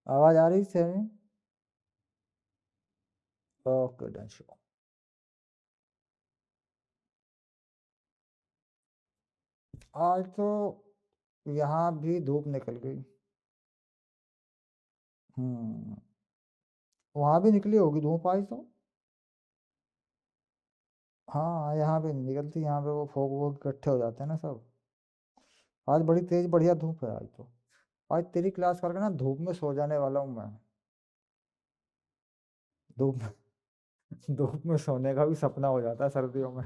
आवाज आ रही है? Okay done show. आज तो यहाँ भी धूप निकल गई। हम्म। वहां भी निकली होगी धूप आज तो। हाँ, यहाँ पे नहीं निकलती, यहाँ पे वो फोग वोग इकट्ठे हो जाते हैं ना सब। आज बड़ी तेज बढ़िया धूप है आज तो। आज तेरी क्लास करके ना धूप में सो जाने वाला हूँ मैं। धूप में धूप में सोने का भी सपना हो जाता है सर्दियों में।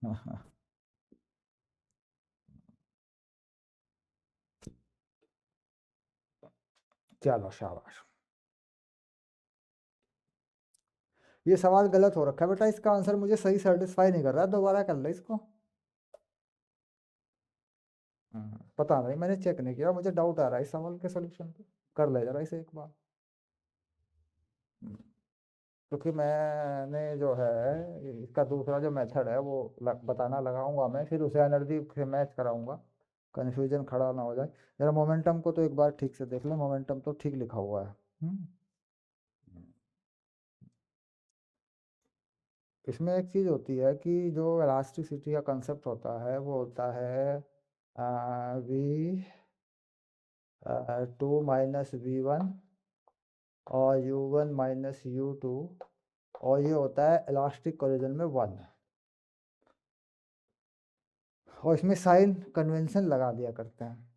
हाँ हाँ। चलो शाबाश। ये सवाल गलत हो रखा है बेटा, इसका आंसर मुझे सही सेटिस्फाई नहीं कर रहा है, दोबारा कर ले इसको। पता नहीं, मैंने चेक नहीं किया, मुझे डाउट आ रहा है इस सवाल के सोल्यूशन पे। कर ले जरा इसे एक बार। हम्म, क्योंकि मैंने जो है इसका दूसरा जो मेथड है वो बताना लगाऊंगा मैं, फिर उसे एनर्जी से मैच कराऊंगा। कन्फ्यूजन खड़ा ना हो जाए। जरा मोमेंटम को तो एक बार ठीक से देख ले, मोमेंटम तो ठीक लिखा हुआ है। इसमें एक चीज़ होती है कि जो इलास्टिसिटी का कंसेप्ट होता है वो होता है V two minus we one और U one minus U two, और ये होता है इलास्टिक कोलिजन में वन। और इसमें साइन कन्वेंशन लगा दिया करते हैं।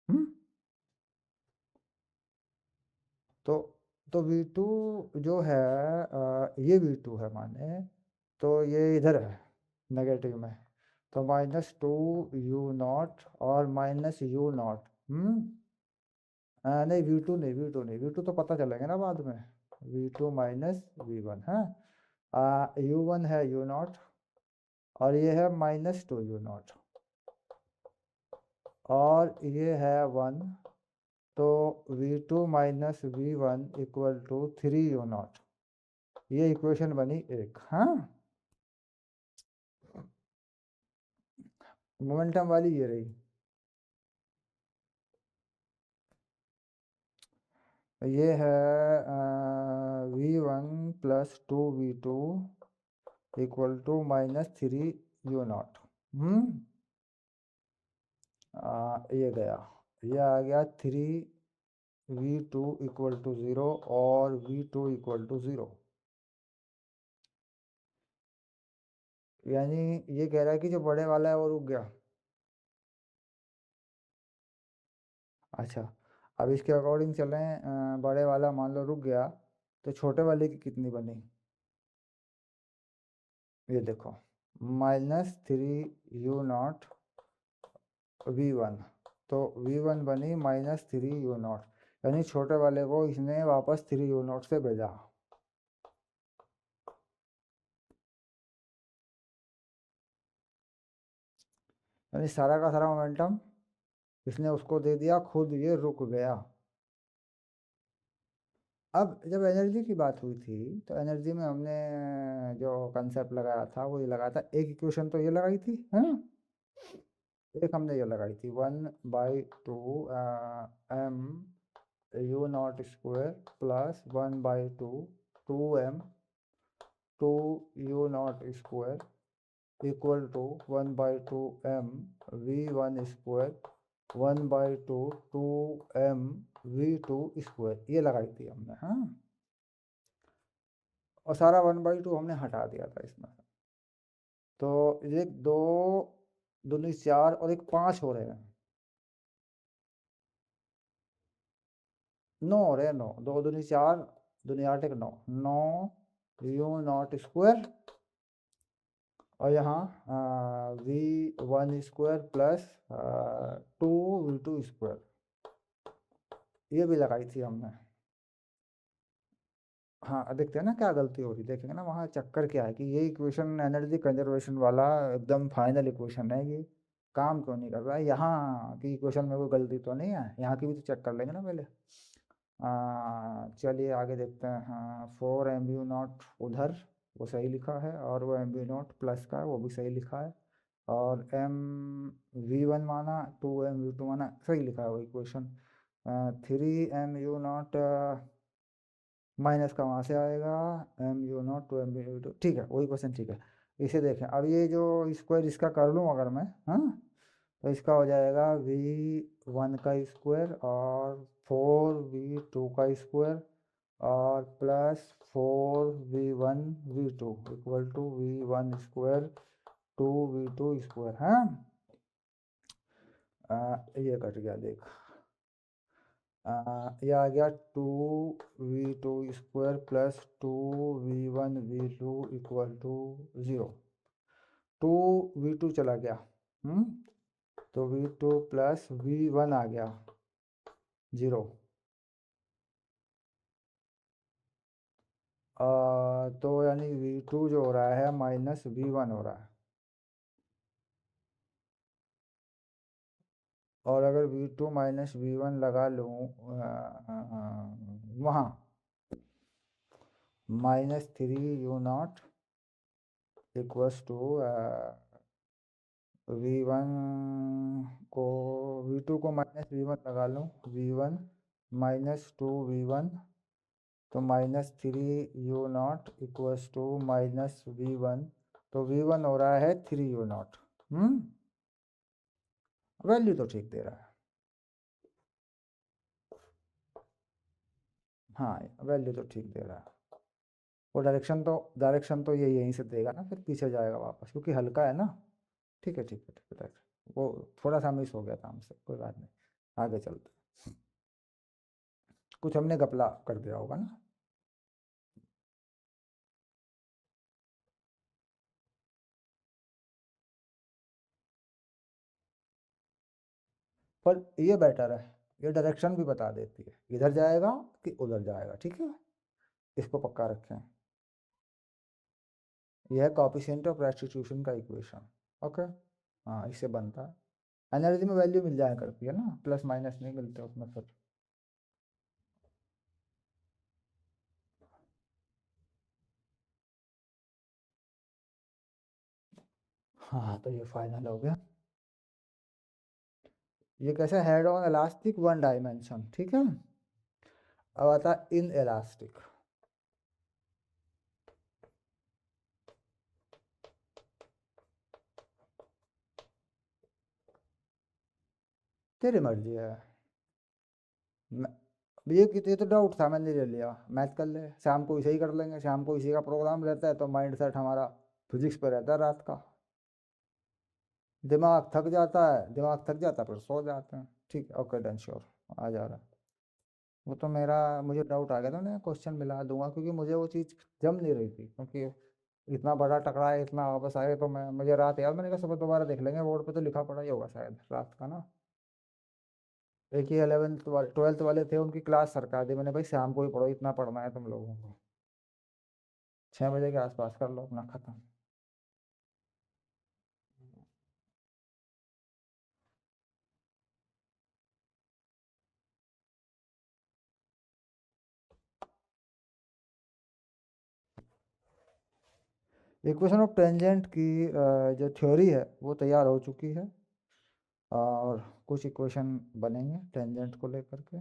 हम्म। तो वी टू जो है ये वी टू है माने, तो ये इधर है नेगेटिव में, तो माइनस टू यू नॉट और माइनस यू नॉट। नहीं वी टू नहीं, वी टू नहीं, वी टू तो पता चलेगा ना बाद में। V two minus we one है। यू वन है यू नॉट, और ये है माइनस टू यू नॉट, और ये है वन। तो v two minus we one equal to three u naught. ये इक्वेशन बनी एक। हाँ, मोमेंटम वाली ये रही। ये है v one plus two v two equal to minus three u naught. हम्म। ये गया, ये आ गया three v two equal to zero और v two equal to zero. यानी ये कह रहा है कि जो बड़े वाला है वो रुक गया। अच्छा, अब इसके अकॉर्डिंग चलें, बड़े वाला मान लो रुक गया, तो छोटे वाले की कितनी बनी? ये देखो, minus three u naught v one, तो वी वन बनी माइनस थ्री यू नॉट, यानी छोटे वाले को इसने वापस थ्री यू नॉट से भेजा। यानी सारा का सारा मोमेंटम इसने उसको दे दिया, खुद ये रुक गया। अब जब एनर्जी की बात हुई थी, तो एनर्जी में हमने जो कंसेप्ट लगाया था वो ये लगाया था, एक इक्वेशन तो ये लगाई थी है ना, एक हमने ये लगाई थी one by two m u naught square plus one by two two m two u naught square equal to one by two m v one square one by two two m v two square, ये लगाई थी हमने। हाँ, और सारा one by to हमने हटा दिया था इसमें से। तो एक दो दूनी चार और एक पाँच हो रहे हैं। नौ हो रहे हैं, नौ, दो दूनी चार, दूनी आठ, एक नौ, नौ यू नॉट स्क्वायर, और यहाँ v one square plus two v two square, ये भी लगाई थी हमने। हाँ, अब देखते हैं ना क्या गलती हो रही, देखेंगे ना वहाँ चक्कर क्या है, कि ये इक्वेशन एनर्जी कंजर्वेशन वाला एकदम फाइनल इक्वेशन है, ये काम क्यों नहीं कर रहा है, यहाँ की इक्वेशन में कोई गलती तो नहीं है, यहाँ की भी तो चेक कर लेंगे ना पहले। चलिए आगे देखते हैं। हाँ, फोर एम यू नॉट उधर वो सही लिखा है, और वो एम यू नॉट प्लस का है वो भी सही लिखा है। और एम वी वन माना, 2m v2 माना, सही लिखा है वही क्वेश्चन। 3m u0 माइनस का वहाँ से आएगा, m u0 2m v2, ठीक है वही क्वेश्चन, ठीक है। इसे देखें, अब ये जो स्क्वायर इसका कर लूँ अगर मैं, हाँ, तो इसका हो जाएगा v1 का स्क्वायर और 4v2 का स्क्वायर और plus 4v1 v2 equal to v1 square 2v2 square, हाँ। ये कट गया देख, ये आ गया 2v2 square plus 2v1 v2 equal to 0। 2v2 चला गया, हम्म, तो v2 प्लस v1 आ गया 0। तो यानी v2 जो हो रहा है माइनस v1 हो रहा है। और अगर v2 माइनस v1 लगा लूँ वहाँ, -3u0 इक्वल्स टू v1 को, v2 को माइनस v1 लगा लूँ, v1 -2v1, तो -3u0 इक्वल्स टू -v1, तो v1 हो रहा है 3u0। वैल्यू तो ठीक दे रहा है, हाँ वैल्यू तो ठीक दे रहा है। वो डायरेक्शन तो ये यहीं से देगा ना, फिर पीछे जाएगा वापस क्योंकि हल्का है ना। ठीक है, ठीक है, ठीक है, वो थोड़ा सा मिस हो गया था हमसे, कोई बात नहीं, आगे चलते हैं। कुछ हमने घपला कर दिया होगा ना। पर ये बेटर है, ये डायरेक्शन भी बता देती है इधर जाएगा कि उधर जाएगा, ठीक है, इसको पक्का रखें। यह है कॉफिशिएंट ऑफ रेस्टिट्यूशन का इक्वेशन। ओके, हाँ इससे बनता है। एनर्जी में वैल्यू मिल जाया करती है ना, प्लस माइनस नहीं मिलते उसमें फिर। हाँ तो ये फाइनल हो गया। ये कैसे, head on elastic one dimension, ठीक है। अब आता इन इलास्टिक। तेरी मर्जी है। ये तो डाउट था, मैंने ले लिया, मैथ कर ले, शाम को इसे ही कर लेंगे, शाम को इसी का प्रोग्राम रहता है तो माइंड सेट हमारा फिजिक्स पे रहता है रात का। दिमाग थक जाता है फिर सो जाते हैं। ठीक है, ओके डन, श्योर, आ जा रहा है। वो तो मेरा, मुझे डाउट आ गया था ना, क्वेश्चन मिला दूंगा क्योंकि मुझे वो चीज़ जम नहीं रही थी, क्योंकि इतना बड़ा टकरा है, इतना वापस आए, तो मैं, मुझे रात याद, मैंने कहा सुबह दोबारा देख लेंगे, बोर्ड पे तो लिखा पड़ा ही होगा शायद रात का ना। एक ही 11th वाले 12th वाले थे, उनकी क्लास सरका दी मैंने, भाई शाम को ही पढ़ो, इतना पढ़ना है तुम लोगों को, 6 बजे के आसपास कर लो अपना खत्म। इक्वेशन ऑफ टेंजेंट की जो थ्योरी है वो तैयार हो चुकी है, और कुछ इक्वेशन बनेंगे टेंजेंट को लेकर के।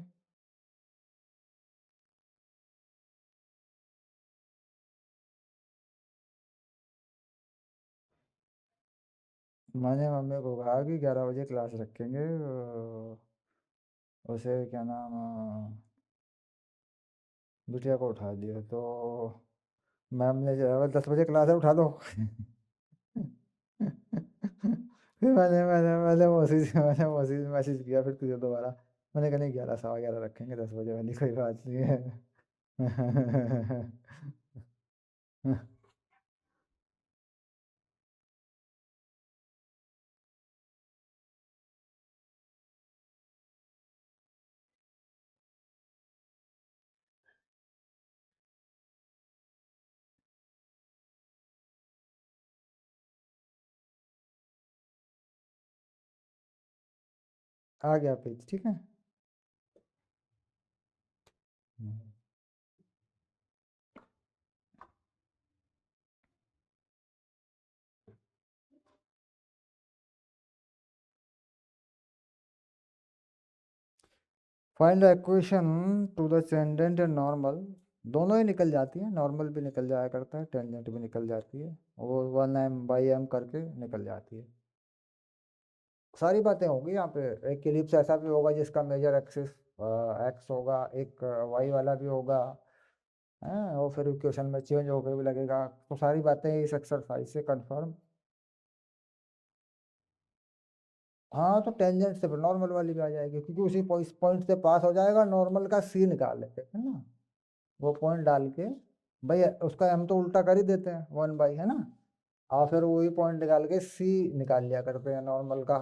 मैंने मम्मी को कहा कि 11 बजे क्लास रखेंगे, उसे क्या नाम, बिटिया को उठा दिया तो मैम ने जो है 10 बजे क्लास है, उठा दो। फिर मैंने मैसेज किया फिर तुझे दोबारा, मैंने कहा नहीं 11 सवा 11 रखेंगे, 10 बजे वाली कोई बात नहीं है। आ गया पेज, ठीक है। हम्म। Find the equation to the tangent and normal. दोनों ही निकल जाती है, नॉर्मल भी निकल जाया करता है, टेंजेंट भी निकल जाती है, वो 1m/m करके निकल जाती है। सारी बातें होंगी यहाँ पे। एक एलिप्स ऐसा भी होगा जिसका मेजर एक्सिस एक्स होगा, एक वाई वाला भी होगा, है, और फिर इक्वेशन में चेंज होकर भी लगेगा। तो सारी बातें इस एक्सरसाइज से कंफर्म। हाँ, तो टेंजेंट से नॉर्मल वाली भी आ जाएगी, क्योंकि उसी पॉइंट से पास हो जाएगा। नॉर्मल का सी निकाल लेते हैं ना, वो पॉइंट डाल के, भाई उसका हम तो उल्टा कर ही देते हैं 1/, है ना, और फिर वही पॉइंट निकाल के सी निकाल लिया करते हैं नॉर्मल का।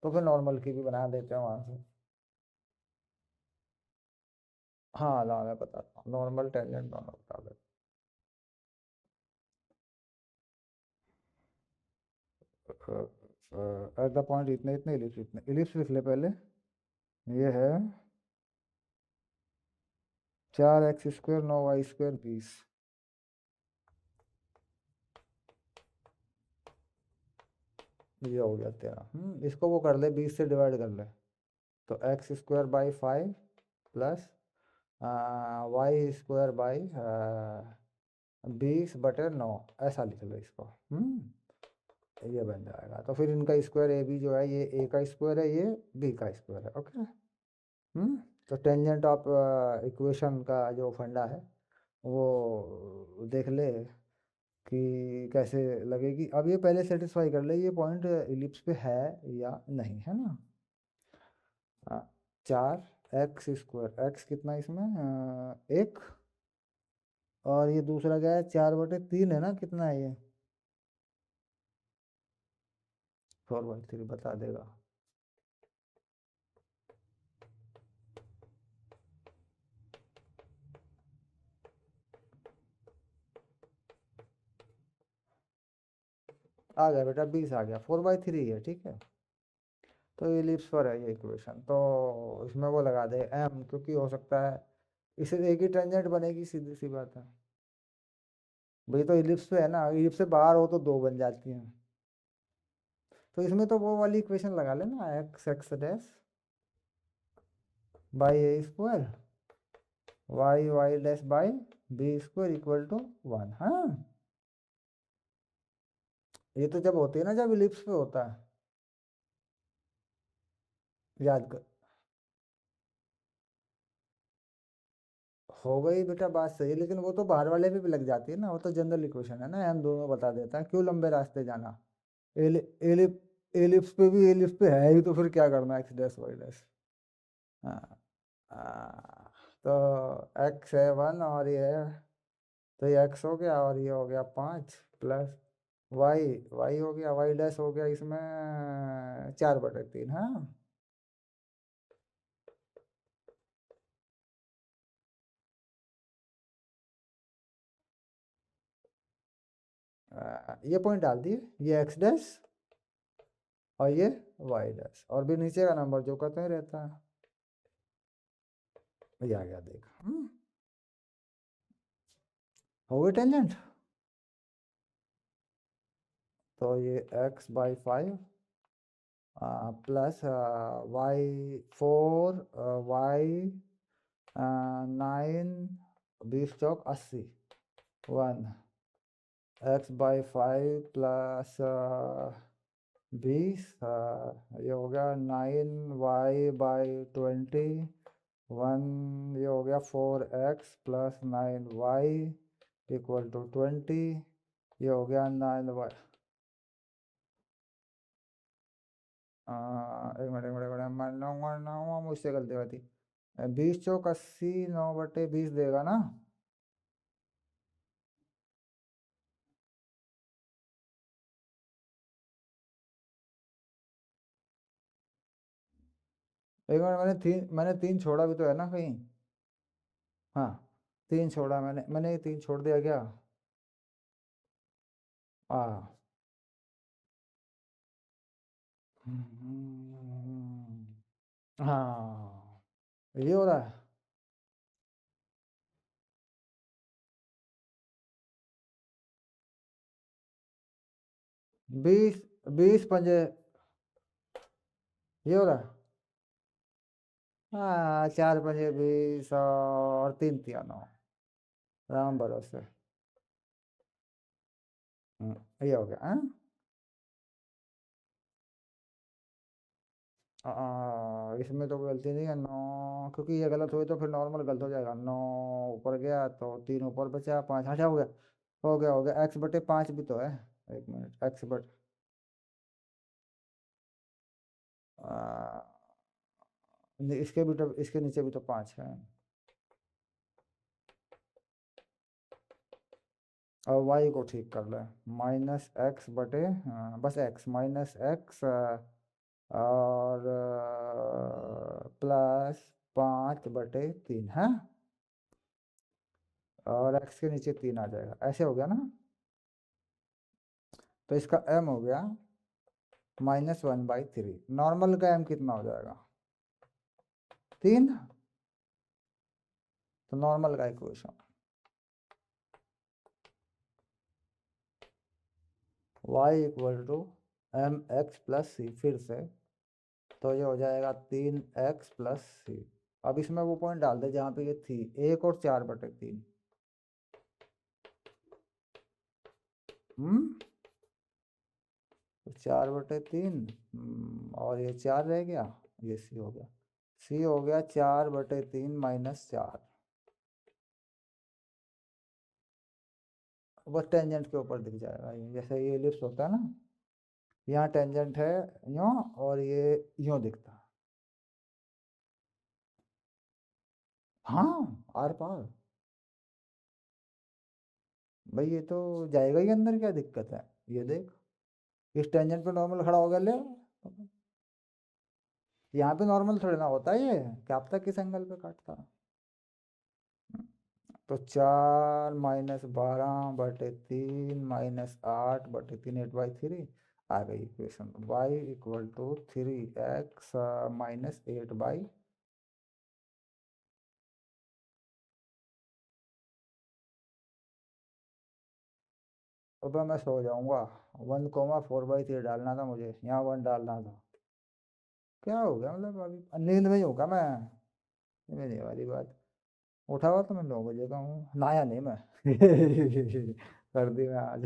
तो फिर नॉर्मल की भी बना देते हैं वहां से। हाँ ला, मैं बताता हूँ, नॉर्मल टेंजेंट दोनों बता देते एट द पॉइंट इतने इतने इलिप्स, इतने इलिप्स लिख ले पहले। ये है 4x² 9y² 20। ये हो गया तेरा। इसको वो कर ले, 20 से डिवाइड कर ले। तो x²/5 प्लस y²/20/9, ऐसा लिख लो इसको। ये बन जाएगा। तो फिर इनका स्क्वायर ए बी जो है, ये ए का स्क्वायर है, ये बी का स्क्वायर है। ओके। तो टेंजेंट ऑफ इक्वेशन का जो फंडा है वो देख ले कि कैसे लगेगी। अब ये पहले सेटिस्फाई कर ले, ये पॉइंट इलिप्स पे है या नहीं, है ना। हाँ, 4x², एक्स कितना इसमें, एक, और ये दूसरा क्या है, 4/3 है ना, कितना है ये, 4/3 बता देगा। आ गया बेटा, 20 आ गया, 4/3 है, ठीक है। तो इलिप्स पर है ये इक्वेशन, तो इसमें वो लगा दे m, क्योंकि हो सकता है इसे एक ही टेंजेंट बनेगी, सीधी सी बात है। भाई तो इलिप्स पे है ना, इलिप्स से बाहर हो तो दो बन जाती हैं। तो इसमें तो वो वाली इक्वेशन लगा लेना, x(x')/a² y(y')/b² = 1। हाँ, ये तो जब होती है ना, जब इलिप्स पे होता है, याद कर। हो गई बेटा, बात सही है, लेकिन वो तो बाहर वाले पे भी लग जाती है ना, वो तो जनरल इक्वेशन है ना, हम दोनों बता देता है, क्यों लंबे रास्ते जाना। एलिप एलिप्स पे भी, एलिप्स पे है ही, तो फिर क्या करना, x'(y')। हाँ, तो x है 1 और ये है, तो ये x हो गया और ये हो गया 5 प्लस वाई, वाई हो गया, y' हो गया इसमें 4/3। हाँ, ये पॉइंट डाल दिए, ये x' और ये y', और भी नीचे का नंबर जो कहते हैं रहता है। ये आ गया, देख। हो गई टेंजेंट। तो ये x/5 plus y4 y9, 20 × 80 1, x/5 plus 20, ये हो गया 9y/20 1, ये हो गया 4x प्लस 9y = 20, ये हो गया 9y। एक मिनट मुझसे गलती हुई थी। 20 × 80 9/20 देगा ना। एक मिनट, मैंने तीन छोड़ा भी तो है ना कहीं। हाँ, तीन छोड़ा, मैंने तीन छोड़ दिया क्या। हाँ। हाँ, ये हो रहा है। 20 20 पंजे, ये हो रहा है। हाँ, 4 5 20 और 3 3 9, राम भरोसे। ये हो गया हाँ। इसमें तो गलती नहीं है, 9 क्योंकि ये गलत हुई तो फिर नॉर्मल गलत हो जाएगा। 9 ऊपर गया तो 3 ऊपर बचा, 5 अच्छा हो गया। हो गया x/5 भी तो है। 1 मिनट, नहीं, इसके भी तो, इसके नीचे भी तो 5 है। और y को ठीक कर ले। -x/, हाँ, बस x -x, और +5/3 है। और x के नीचे 3 आ जाएगा, ऐसे हो गया ना। तो इसका m हो गया -1/3। नॉर्मल का m कितना हो जाएगा? 3। तो नॉर्मल का इक्वेशन y = mx + c, फिर से। तो ये हो जाएगा 3x + c। अब इसमें वो पॉइंट डाल दे जहाँ पे ये थी, 1 और 4/3। 4/3, और ये 4 रह गया, ये सी हो गया। सी हो गया 4/3 -4। बस टेंजेंट के ऊपर दिख जाएगा ये, जैसे ये एलिप्स होता है ना, यहाँ टेंजेंट है यूँ, और ये यूँ दिखता है। हाँ, आर पार। भाई ये तो जाएगा ही अंदर, क्या दिक्कत है? ये देख, इस टेंजेंट पे नॉर्मल खड़ा हो गया ले। यहाँ पे नॉर्मल थोड़ी ना होता है ये, क्या पता किस एंगल पे काटता। तो 4 - 12/3 -8/3, 8/3 आ गई इक्वेशन। y = 3x -8/। अब मैं सो जाऊंगा। 1,4/3 डालना था मुझे, यहाँ 1 डालना था। क्या हो गया, मतलब अभी नींद में ही होगा मैं। ये नहीं वाली बात। उठा हुआ तो मैं 9 बजे का हूँ, नहाया नहीं मैं। सर्दी में आज।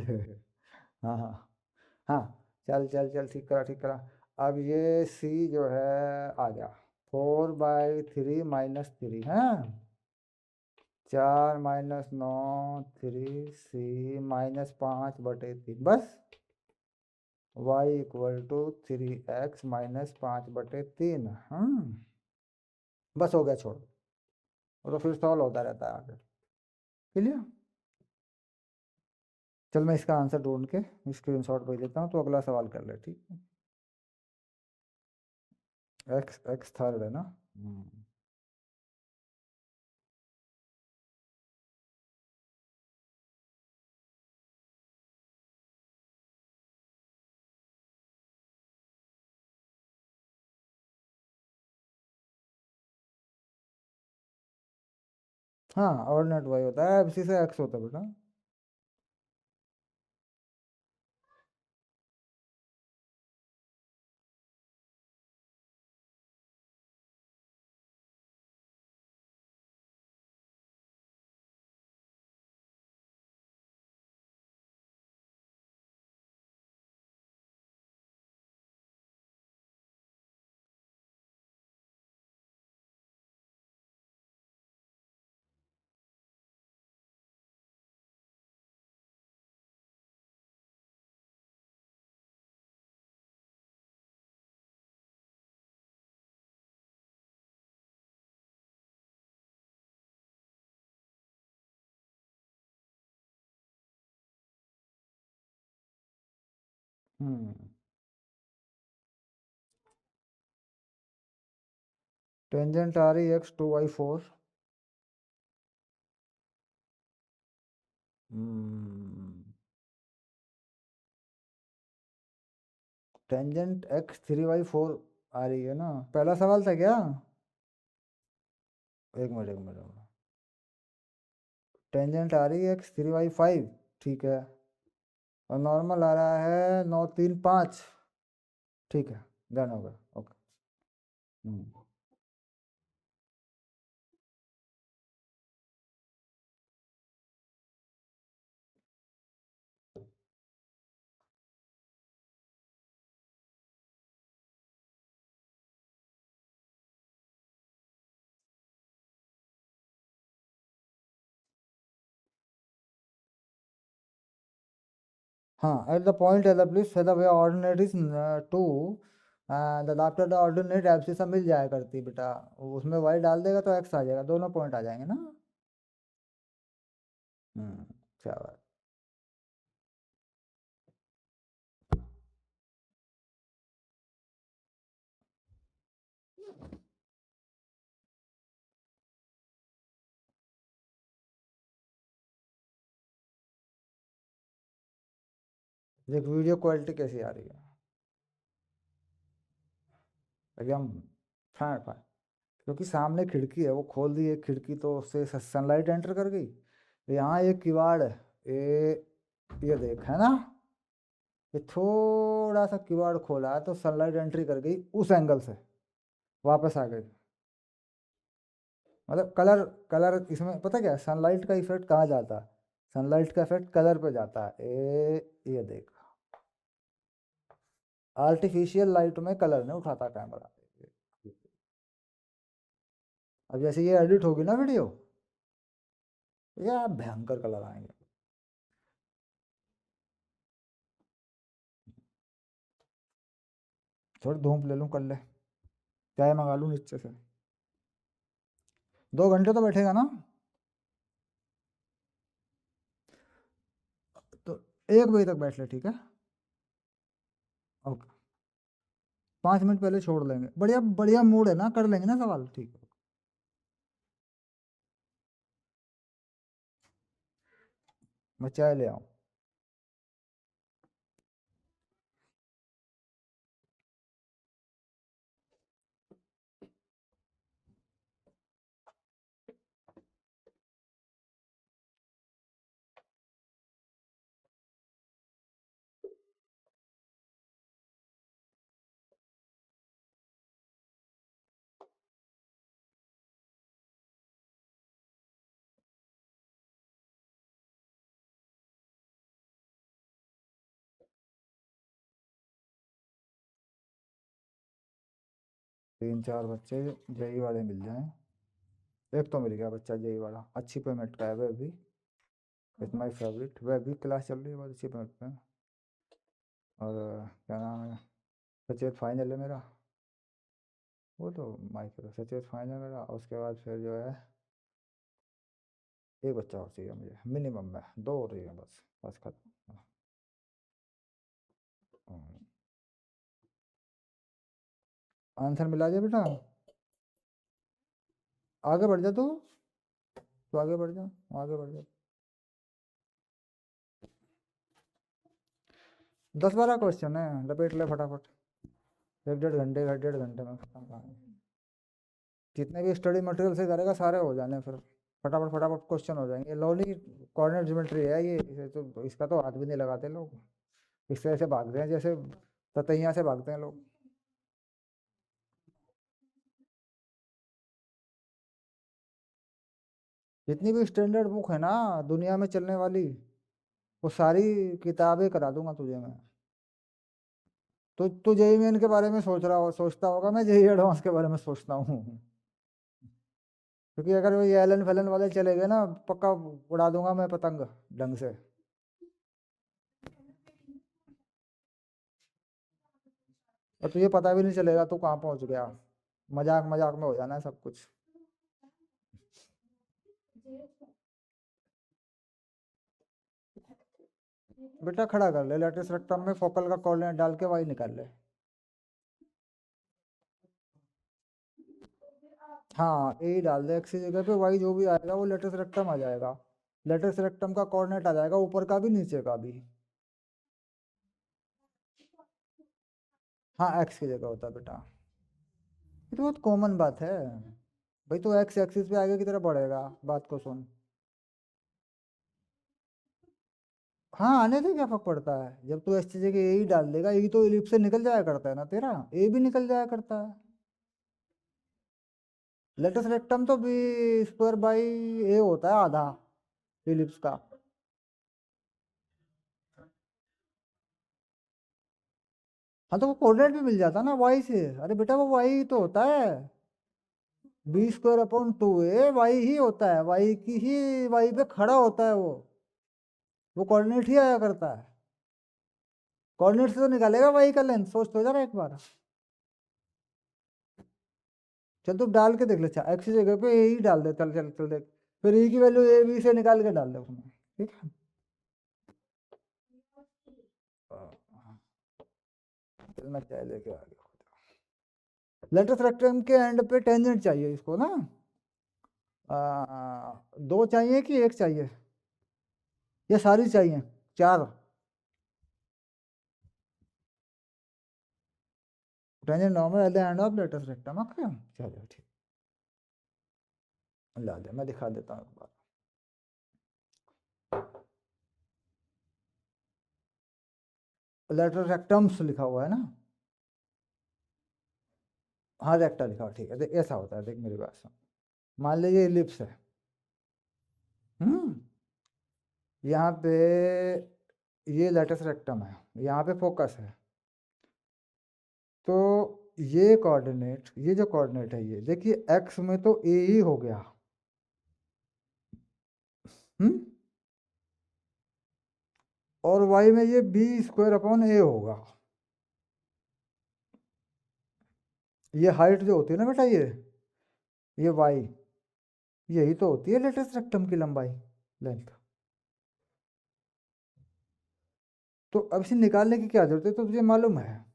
हाँ हाँ। हाँ, चल चल चल, ठीक करा ठीक करा। अब ये सी जो है आ गया, 4/3 - 3 है। 4 - 9 3 सी -5/3 बस। y = 3x बस हो गया, छोड़। वो तो फिर सॉल्व होता रहता है आगे। क्लियर। चल मैं इसका आंसर ढूंढ के स्क्रीनशॉट भेज देता हूँ, तो अगला सवाल कर ले, ठीक है। एक्स एक्स थर्ड है ना। हाँ, और नेट वाई होता है, इसी से एक्स होता है बेटा। हम्म टेंजेंट आ रही x2y4। टेंजेंट x3y4 आ रही है ना, पहला सवाल था क्या? 1 मिनट 1 मिनट। टेंजेंट आ रही है x3y5, ठीक है। और नॉर्मल आ रहा है 9 3 5। ठीक है, डन हो गया, ओके। हाँ, at the point L please the way ordinate is to the after the ordinate abscissa मिल जाया करती बेटा। उसमें वाई डाल देगा तो एक्स आ जाएगा, दोनों पॉइंट आ जाएंगे ना। क्या बात। देख वीडियो क्वालिटी कैसी आ रही है, एकदम फाड़ फाड़। क्योंकि सामने खिड़की है, वो खोल दी एक खिड़की तो उससे सनलाइट एंटर कर गई। यहाँ एक किवाड़ है, ये देख है ना, ये थोड़ा सा किवाड़ खोला है तो सनलाइट एंट्री कर गई उस एंगल से, वापस आ गई। मतलब कलर, कलर इसमें पता क्या है, सनलाइट का इफेक्ट कहाँ जाता है, सनलाइट का इफेक्ट कलर पे जाता है। ये देख, आर्टिफिशियल लाइट में कलर नहीं उठाता कैमरा। अब जैसे ये एडिट होगी ना वीडियो, यार भयंकर कलर आएंगे। थोड़ी धूप ले लूँ, कर ले, चाय मंगा लूँ नीचे से। 2 घंटे तो बैठेगा ना, तो 1 बजे तक बैठ ले, ठीक है। ओके, 5 मिनट पहले छोड़ लेंगे, बढ़िया बढ़िया मूड है ना, कर लेंगे ना सवाल, ठीक है। मैं चाय ले आऊँ। 3-4 बच्चे जेई वाले मिल जाएं। एक तो मिल गया बच्चा जेई वाला, अच्छी पेमेंट का है वह भी, इट्स माई फेवरेट। वह भी क्लास चल रही है बहुत अच्छी पेमेंट पे। और क्या नाम है, सचेत फाइनल है मेरा, वो तो माइक्रो सचेत फाइनल मेरा। और उसके बाद फिर जो है, एक बच्चा और चाहिए मुझे मिनिमम में, 2 हो रही है बस, बस खत्म। आंसर मिला दिया बेटा, आगे बढ़ जा तू आगे बढ़ जा, आगे बढ़ जा। 10-12 क्वेश्चन है, लपेट ले फटाफट, 1-1.5 घंटे का, 1.5 घंटे में खत्म कहानी। जितने भी स्टडी मटेरियल से करेगा सारे हो जाने फिर, फटाफट फटाफट क्वेश्चन हो जाएंगे। लोनी कोऑर्डिनेट ज्योमेट्री है ये, इसे तो इसका तो हाथ भी नहीं लगाते लोग, इससे ऐसे भागते हैं जैसे ततैया से भागते हैं लोग। जितनी भी स्टैंडर्ड बुक है ना दुनिया में चलने वाली, वो सारी किताबें करा दूंगा तुझे मैं। तो जेई मेन के बारे में सोच रहा हो, सोचता होगा, मैं जेई एडवांस के बारे में सोचता हूँ। क्योंकि अगर वो ये एलन फेलन वाले चले गए ना, पक्का उड़ा दूंगा मैं पतंग ढंग से। और तुझे पता भी नहीं चलेगा तू कहाँ पहुंच गया, मजाक मजाक में हो जाना है सब कुछ। बेटा खड़ा कर ले, लेटेस्ट रेक्टम में फोकल का कोऑर्डिनेट डाल के वाई निकाल ले। हाँ, ए डाल दे, एक्स की जगह पे वाई जो भी आएगा वो लेटेस्ट रेक्टम आ जाएगा। लेटेस्ट रेक्टम का कोऑर्डिनेट आ जाएगा, ऊपर का भी नीचे का भी। हाँ, एक्स की जगह होता है बेटा, ये तो बहुत कॉमन बात है। भाई तू एक्स एक्सिस पे आगे की तरफ बढ़ेगा, बात को सुन। हाँ, आने से क्या फर्क पड़ता है, जब तू एस की जगह ए ही डाल देगा, ए तो इलिप्स से निकल जाया करता है ना तेरा, ए भी निकल जाया करता है। लेटेस्ट रेक्टम तो बी स्क्वायर बाई ए होता है, आधा इलिप्स का। हाँ, तो वो कोऑर्डिनेट भी मिल जाता ना वाई से, अरे बेटा वो वाई तो होता है, b² / 2a वाई ही होता है, वाई की ही, वाई पे खड़ा होता है वो कोऑर्डिनेट ही आया करता है। कोऑर्डिनेट से तो निकालेगा वाई का लेंथ, सोच तो जरा एक बार। चल तू डाल के देख ले, अच्छा एक्स की जगह पे ए ही डाल दे, चल चल चल देख, फिर ए की वैल्यू ए बी से निकाल के डाल दे उसमें, ठीक है। चलना क्या लेके आगे, लेटेस्ट रेक्टेंगल के एंड पे टेंजेंट चाहिए इसको ना, दो चाहिए कि एक चाहिए, या सारी चाहिए, चार। Tangent normal at the end of latest rectangle, okay चलो ठीक, ला दे मैं दिखा देता हूँ एक बार। लेटेस्ट रेक्टम्स लिखा हुआ है ना, हाँ रेक्टा लिखा हुआ, ठीक है, देख ऐसा होता है, देख मेरी बात सुन, मान लीजिए इलिप्स है, यहाँ पे ये लेटेस्ट रेक्टम है, यहाँ पे फोकस है, तो ये कोऑर्डिनेट, ये जो कोऑर्डिनेट है ये देखिए, एक्स में तो ए ही हो गया, हम्म, और वाई में ये बी स्क्वायर अपॉन ए होगा। ये हाइट जो होती है ना बेटा, ये वाई, यही तो होती है लेटेस्ट रेक्टम की लंबाई, लेंथ। तो अब इसे निकालने की क्या जरूरत है, तो तुझे मालूम है,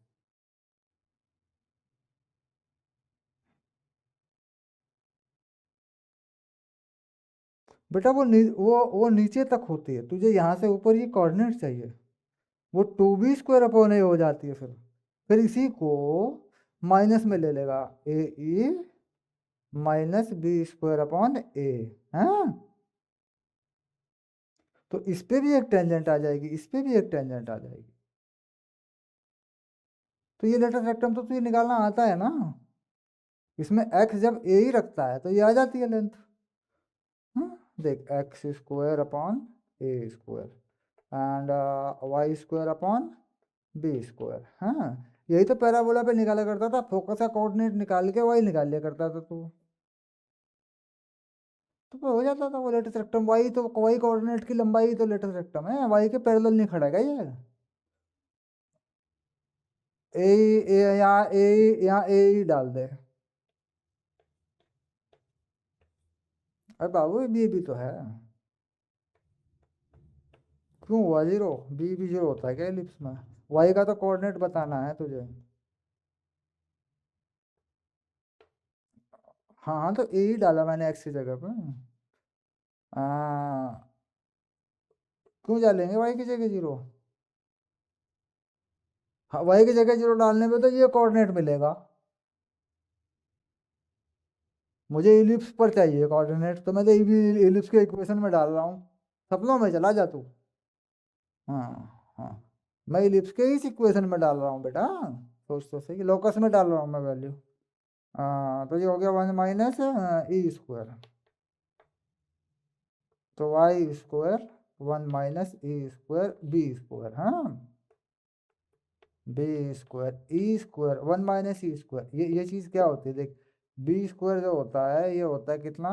बेटा वो नीचे तक होती है, तुझे यहाँ से ऊपर ये कोऑर्डिनेट चाहिए, वो टू बी स्क्वायर अपॉन ए हो जाती है, फिर इसी को माइनस में ले लेगा, ए E minus B square upon ए, हाँ, तो इस पे भी एक टेंजेंट आ जाएगी, इस पे भी एक टेंजेंट आ जाएगी, तो ये लेटेस्ट रेक्टम तो तुझे निकालना आता है ना, इसमें एक्स जब ए ही रखता है तो ये आ जाती है लेंथ, देख x square upon a square and y square upon b square, हाँ, यही तो पैराबोला पे निकाला करता था, फोकस का कोऑर्डिनेट निकाल के वाई निकाल लिया करता था तू, तो फिर हो जाता था वो लेटेस्ट रेक्टम, वाई तो वाई कोऑर्डिनेट की लंबाई तो लेटेस्ट रेक्टम है, वाई के पैरेलल नहीं खड़ा है ये, ए ए यहाँ ए ही डाल दे, अरे बाबू बी भी तो है, क्यों हुआ जीरो, बी भी जीरो होता है क्या एलिप्स में, वाई का तो कोऑर्डिनेट बताना है तुझे, हाँ हाँ तो ए ही डाला मैंने एक्स की जगह पे, क्यों डालेंगे वाई की जगह जीरो, हाँ वाई की जगह जीरो डालने पे तो ये कोऑर्डिनेट मिलेगा, मुझे इलिप्स पर चाहिए कोऑर्डिनेट, तो मैं तो इलिप्स के इक्वेशन में डाल रहा हूँ, सपनों में चला जा तू, हाँ हाँ, मैं इलिप्स के इस इक्वेशन में डाल रहा हूँ बेटा, सोच तो सही, लोकस में डाल रहा हूँ मैं वैल्यू, तो ये हो गया वन माइनस ई स्क्वायर, तो Y square one minus E square B square, हाँ, B square E square one minus E square, ये चीज़ क्या होती है देख, बी स्क्वायर जो होता है ये होता है कितना,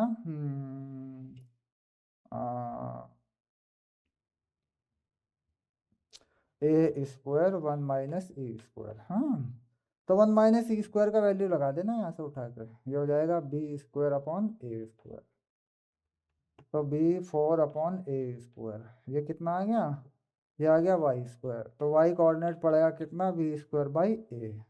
ए square one minus E square, हाँ, तो वन माइनस ई स्क्वायर का वैल्यू लगा देना यहाँ से उठा कर, ये हो जाएगा B square upon a square, तो B four upon a square, ये कितना आ गया, ये आ गया वाई स्क्वायर, तो वाई कोऑर्डिनेट पड़ेगा कितना, बी स्क्वायर बाई ए,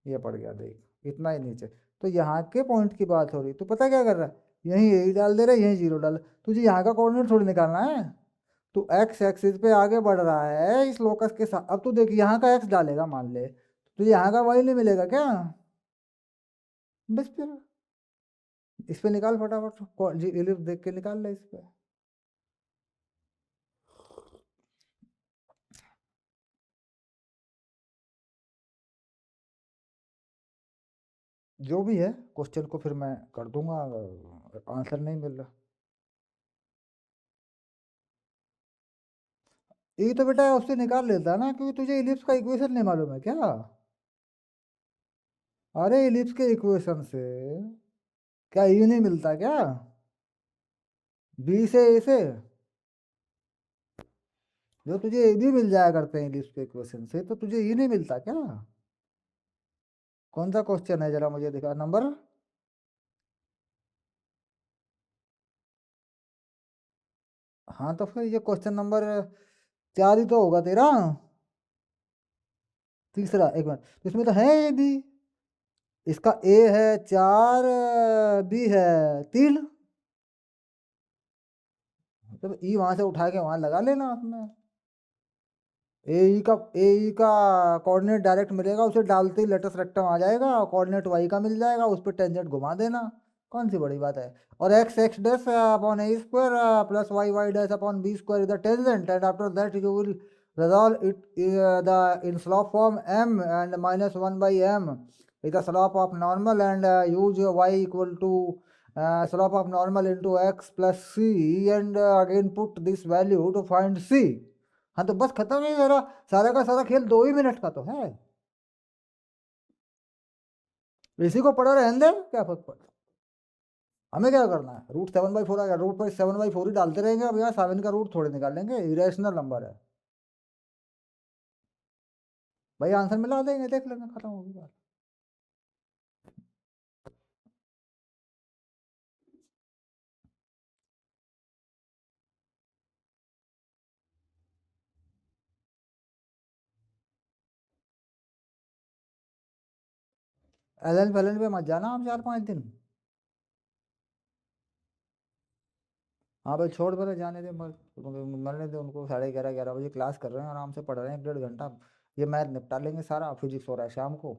ये पड़ गया देख इतना ही नीचे, तो यहाँ के पॉइंट की बात हो रही, तो पता क्या कर रहा है, यहीं ए डाल दे रहा है, यहीं जीरो डाल, तुझे यहाँ का कोऑर्डिनेट थोड़ी निकालना है, तू एक्स एक्सिस पे आगे बढ़ रहा है इस लोकस के साथ, अब तू देख यहाँ का एक्स डालेगा मान ले, तुझे यहाँ का वाई नहीं मिलेगा क्या, बस फिर इस पे निकाल फटाफट, इलिप्स देख के निकाल ले इस पे, जो भी है क्वेश्चन को फिर मैं कर दूंगा, आंसर नहीं मिल रहा, ये तो बेटा उससे निकाल लेता ना, क्योंकि तुझे इलिप्स का इक्वेशन नहीं मालूम है क्या, अरे इलिप्स के इक्वेशन से क्या यू नहीं मिलता क्या, बी से ए से, जो तुझे ये भी मिल जाया करते हैं इंग्लिश के क्वेश्चन से, तो तुझे ये नहीं मिलता क्या? कौन सा क्वेश्चन है, जरा मुझे दिखा नंबर। हाँ तो फिर ये क्वेश्चन नंबर 4 ही तो होगा तेरा। तीसरा, एक मिनट, तो इसमें तो है ये भी। इसका ए है 4, बी है 3। तो ई वहां से उठा के वहां लगा लेना अपने। ए ई का कोऑर्डिनेट डायरेक्ट मिलेगा, उसे डालते ही लेटेस्ट रेक्टम आ जाएगा, और कोऑर्डिनेट वाई का मिल जाएगा, उस पर टेंजेंट घुमा देना। कौन सी बड़ी बात है। और x x dash upon a square plus y y dash upon b square is the tangent, and after that you will resolve it the in slope form m and minus 1 by m is the slope of normal, and use y equal to slope of normal into x plus c, and again put this value to find c। हाँ तो बस खत्म है मेरा। सारा का सारा खेल 2 ही मिनट का तो है। इसी को पढ़ा रहने दे, क्या फर्क पड़ता। हमें क्या करना है, √7/4 आ गया, √7/4 ही डालते रहेंगे। अब यहाँ 7 का रूट थोड़े निकालेंगे, इरेशनल नंबर है भाई। आंसर मिला देंगे, देख लेंगे, खत्म होगी बात। एलन फैलन पे मत जाना आप 4-5 दिन। हाँ भाई छोड़, पहले जाने दे, मरने दे उनको। 11:30 11 बजे क्लास कर रहे हैं, आराम से पढ़ रहे हैं 1-1.5 घंटा। ये मैथ निपटा लेंगे सारा, फिजिक्स हो रहा है शाम को।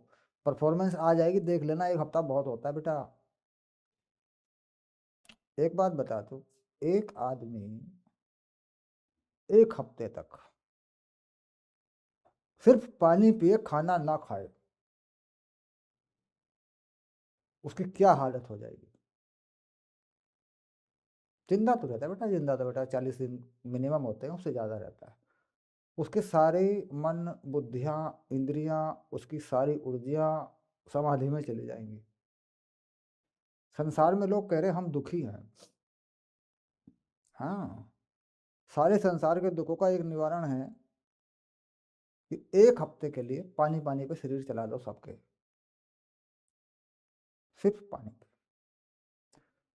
परफॉर्मेंस आ जाएगी, देख लेना, 1 हफ्ता बहुत होता है बेटा। एक बात बता तू, एक आदमी 1 हफ्ते तक सिर्फ पानी पिए, खाना ना खाए, उसकी क्या हालत हो जाएगी। जिंदा तो रहता है बेटा, जिंदा तो बेटा 40 दिन मिनिमम होते हैं, उससे ज़्यादा रहता है। उसके सारे मन, बुद्धियाँ, इंद्रियाँ, उसकी सारी ऊर्जा समाधि में चली जाएंगी। संसार में लोग कह रहे हम दुखी हैं। हाँ, सारे संसार के दुखों का एक निवारण है कि 1 हफ्ते के लिए पानी पानी पे शरीर चला लो सबके, सिर्फ पानी पे।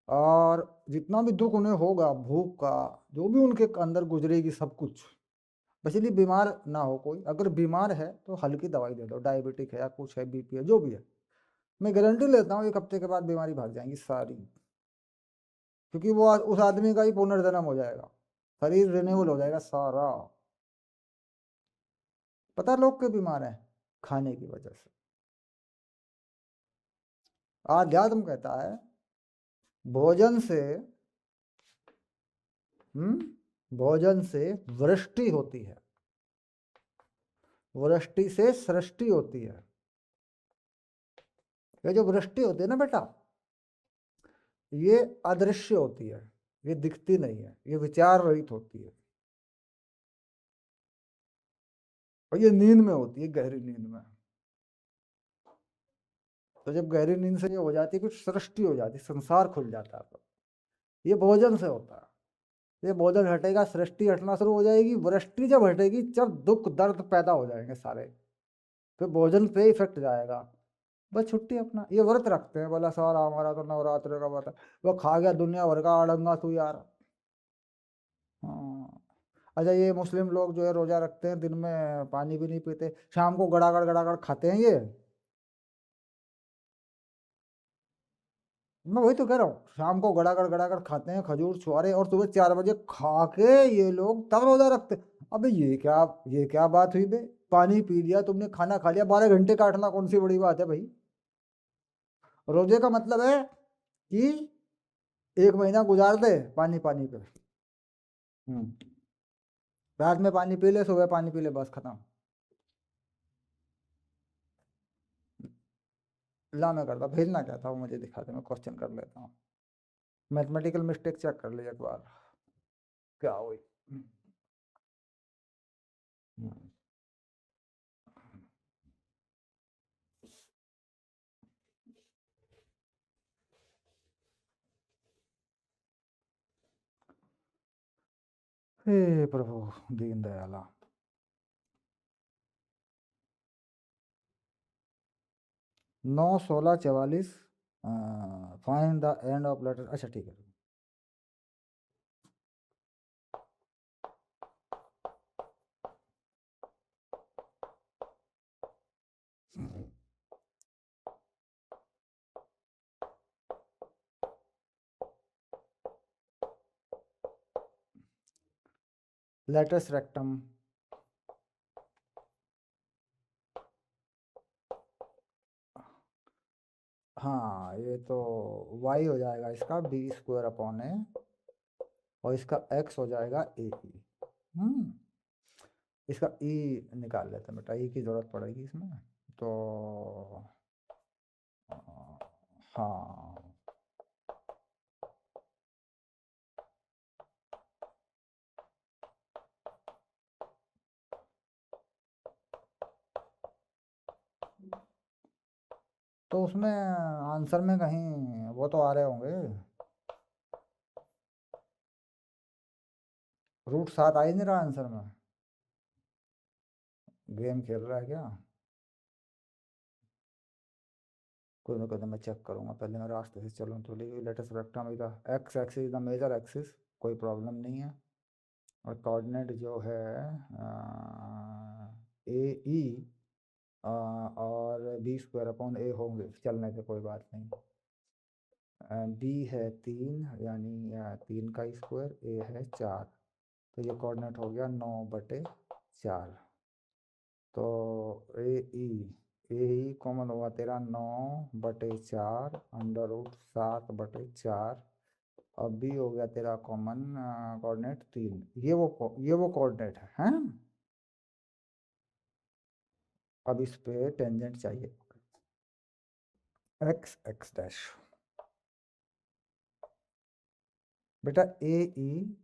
और जितना भी दुख उन्हें होगा, भूख का, जो भी उनके अंदर गुजरेगी सब कुछ, बस इसलिए बीमार ना हो कोई। अगर बीमार है तो हल्की दवाई दे दो, डायबिटिक है या कुछ है, बीपी है, जो भी है, मैं गारंटी लेता हूँ 1 हफ्ते के बाद बीमारी भाग जाएंगी सारी। क्योंकि वो उस आदमी का ही पुनर्जन्म हो जाएगा, शरीर रिन्यूअल हो जाएगा सारा। पता है लोग क्यों बीमार हैं? खाने की वजह से। आध्यात्म कहता है भोजन से, भोजन से वृष्टि होती है, वृष्टि से सृष्टि होती है। ये जो वृष्टि होती है ना बेटा, ये अदृश्य होती है, ये दिखती नहीं है, ये विचार रहित होती है, और ये नींद में होती है, गहरी नींद में। तो जब गहरी नींद से ये हो जाती है, कुछ सृष्टि हो जाती है, संसार खुल जाता है, तो ये भोजन से होता है। ये भोजन हटेगा, सृष्टि हटना शुरू हो जाएगी। वृष्टि जब हटेगी, जब दुख दर्द पैदा हो जाएंगे सारे, फिर भोजन पे इफेक्ट जाएगा। बस छुट्टी अपना, ये व्रत रखते हैं, बोला सारा हमारा तो नवरात्र का व्रत है। वो खा गया दुनिया भर का अड़ंगा तू यार। हाँ। अच्छा, ये मुस्लिम लोग जो है रोजा रखते हैं, दिन में पानी भी नहीं पीते, शाम को गड़ागड़ गड़ागड़ खाते हैं ये। मैं वही तो कह रहा हूँ, शाम को गड़ागड़ गड़ागड़ खाते हैं खजूर छुआरे, और सुबह 4 बजे खा के ये लोग तब रोजा रखते हैं। अबे ये क्या बात हुई बे। पानी पी लिया तुमने, खाना खा लिया, 12 घंटे काटना कौन सी बड़ी बात है भाई। रोजे का मतलब है कि 1 महीना गुजार दे पानी पानी पे। हम्म। रात में पानी पी ले, सुबह पानी पी ले, बस खत्म। ला मैं करता, भेजना क्या था वो मुझे दिखा दे, मैं क्वेश्चन कर लेता हूँ। मैथमेटिकल मिस्टेक चेक कर ले एक बार, क्या हुई। हम्म। हे प्रभु दीन दयाला। 9 16 44। Find the end of letter. अच्छा ठीक है। Latus rectum. हाँ ये तो y हो जाएगा इसका b² अपॉन a, और इसका x हो जाएगा a e। हम्म इसका e निकाल लेते हैं बेटा, e की जरूरत पड़ेगी इसमें। तो हाँ, तो उसमें आंसर में कहीं वो तो आ रहे होंगे। √7 आ ही नहीं रहा आंसर में। गेम खेल रहा है क्या? कोई ना मैं चेक करूंगा, पहले मैं रास्ते से चलूँ तो। Latus rectum is the x axis is the major axis, कोई प्रॉब्लम नहीं है। और कोऑर्डिनेट जो है ए ई और b² अपॉन a होंगे, चलने से कोई बात नहीं। बी है 3, यानी 3 का स्क्वायर, ए है 4, तो ये कोऑर्डिनेट हो गया 9/4। तो ए ई कॉमन हुआ तेरा 9/4 √7/4। अब भी हो गया तेरा कॉमन कोऑर्डिनेट 3। ये वो कोऑर्डिनेट है, हैं? अब इस पे टेंजेंट चाहिए, एक्स एक्स डैश। बेटा ए ई,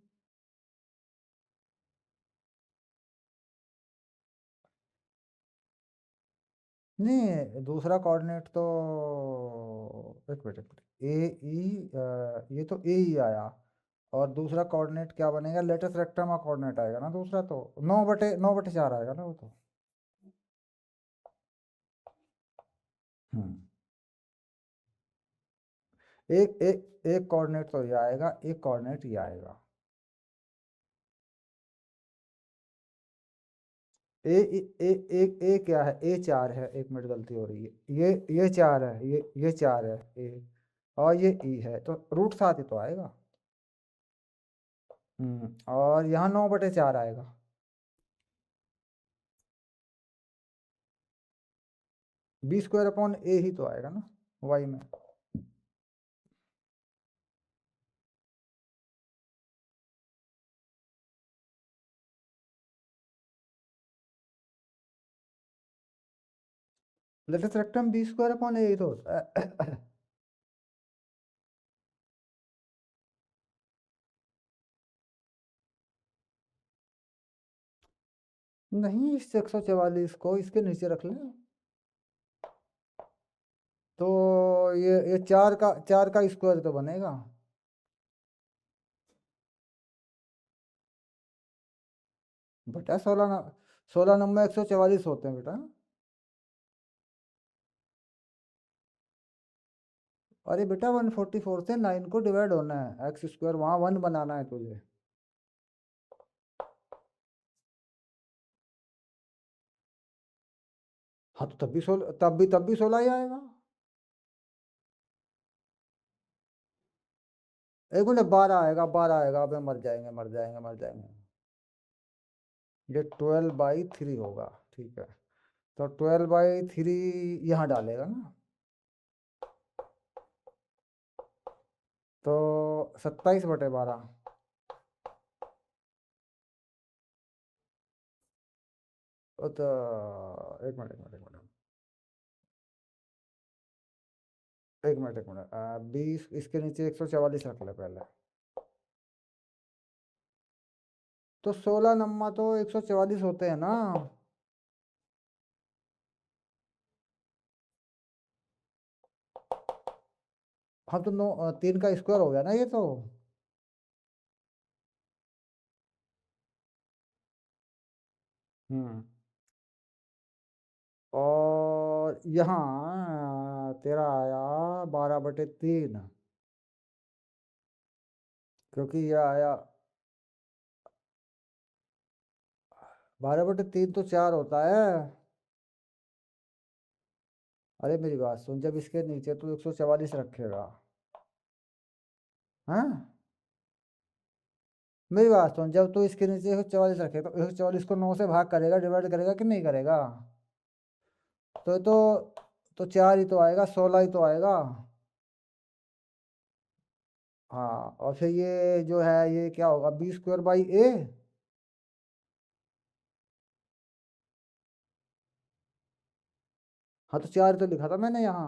नहीं दूसरा कोऑर्डिनेट तो एक मिनट ए ई, ये तो ए ई आया, और दूसरा कोऑर्डिनेट क्या बनेगा? लेटेस्ट रेक्टम का कोऑर्डिनेट आएगा ना दूसरा, तो 9/4 आएगा ना वो तो। हम्म एक एक एक कोऑर्डिनेट तो ये आएगा, एक कोऑर्डिनेट ये आएगा। ए ए ए ए क्या है? A4 है, एक मिनट गलती हो रही है, ये 4 है, ये 4 है ए, और ये ई है, तो √7 ही तो आएगा। और यहाँ 9/4 आएगा। b² अपॉन a ही तो आएगा ना y में। Latus rectum b² upon a ही तो होता है। नहीं, इस 144 को इसके नीचे रख ले। तो ये 4 का स्क्वायर तो बनेगा। बेटा 16 नंबर 144 होते हैं बेटा। अरे बेटा 144 से 9 को डिवाइड होना है, x² वहाँ 1 बनाना है तुझे। हाँ तो तब भी 16 ही आएगा। एक मिनट, 12 आएगा, अबे मर जाएंगे। ये 12/3 होगा, ठीक है। तो 12/3 यहाँ डालेगा ना, तो 27/12। तो एक मिनट 20, इसके नीचे 144 रख ले पहले। तो 16 नंबर तो 144 होते हैं ना। हाँ तो 3 का स्क्वायर हो गया ना ये तो। हम्म। और यहाँ तेरा आया 12/3, क्योंकि ये आया 12/3 तो 4 होता है। अरे मेरी बात सुन, जब इसके नीचे तू 144 रखेगा, हाँ, मेरी बात सुन, जब तू इसके नीचे 144 रखे तो 144 को 9 से भाग करेगा, डिवाइड करेगा कि नहीं करेगा? तो 4 ही तो आएगा, 16 ही तो आएगा। हाँ, और फिर ये जो है ये क्या होगा, B² बाई A। हाँ तो 4 तो लिखा था मैंने यहाँ।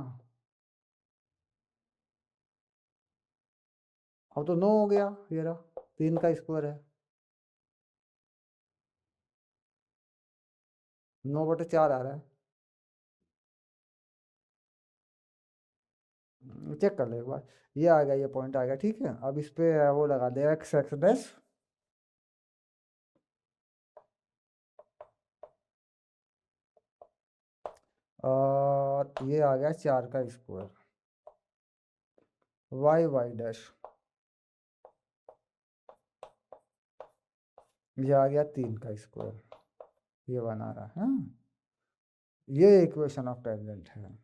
अब तो 9 हो गया, ये रहा 3 का स्क्वायर है। 9/4 आ रहा है। चेक कर ले एक बार। ये आ गया, ये पॉइंट आ गया, ठीक है। अब इस पे वो लगा दे x(x') और ये आ गया 4 का स्क्वायर, y(y') ये आ गया 3 का स्क्वायर। ये बना रहा है, हाँ? ये इक्वेशन ऑफ टेंजेंट है।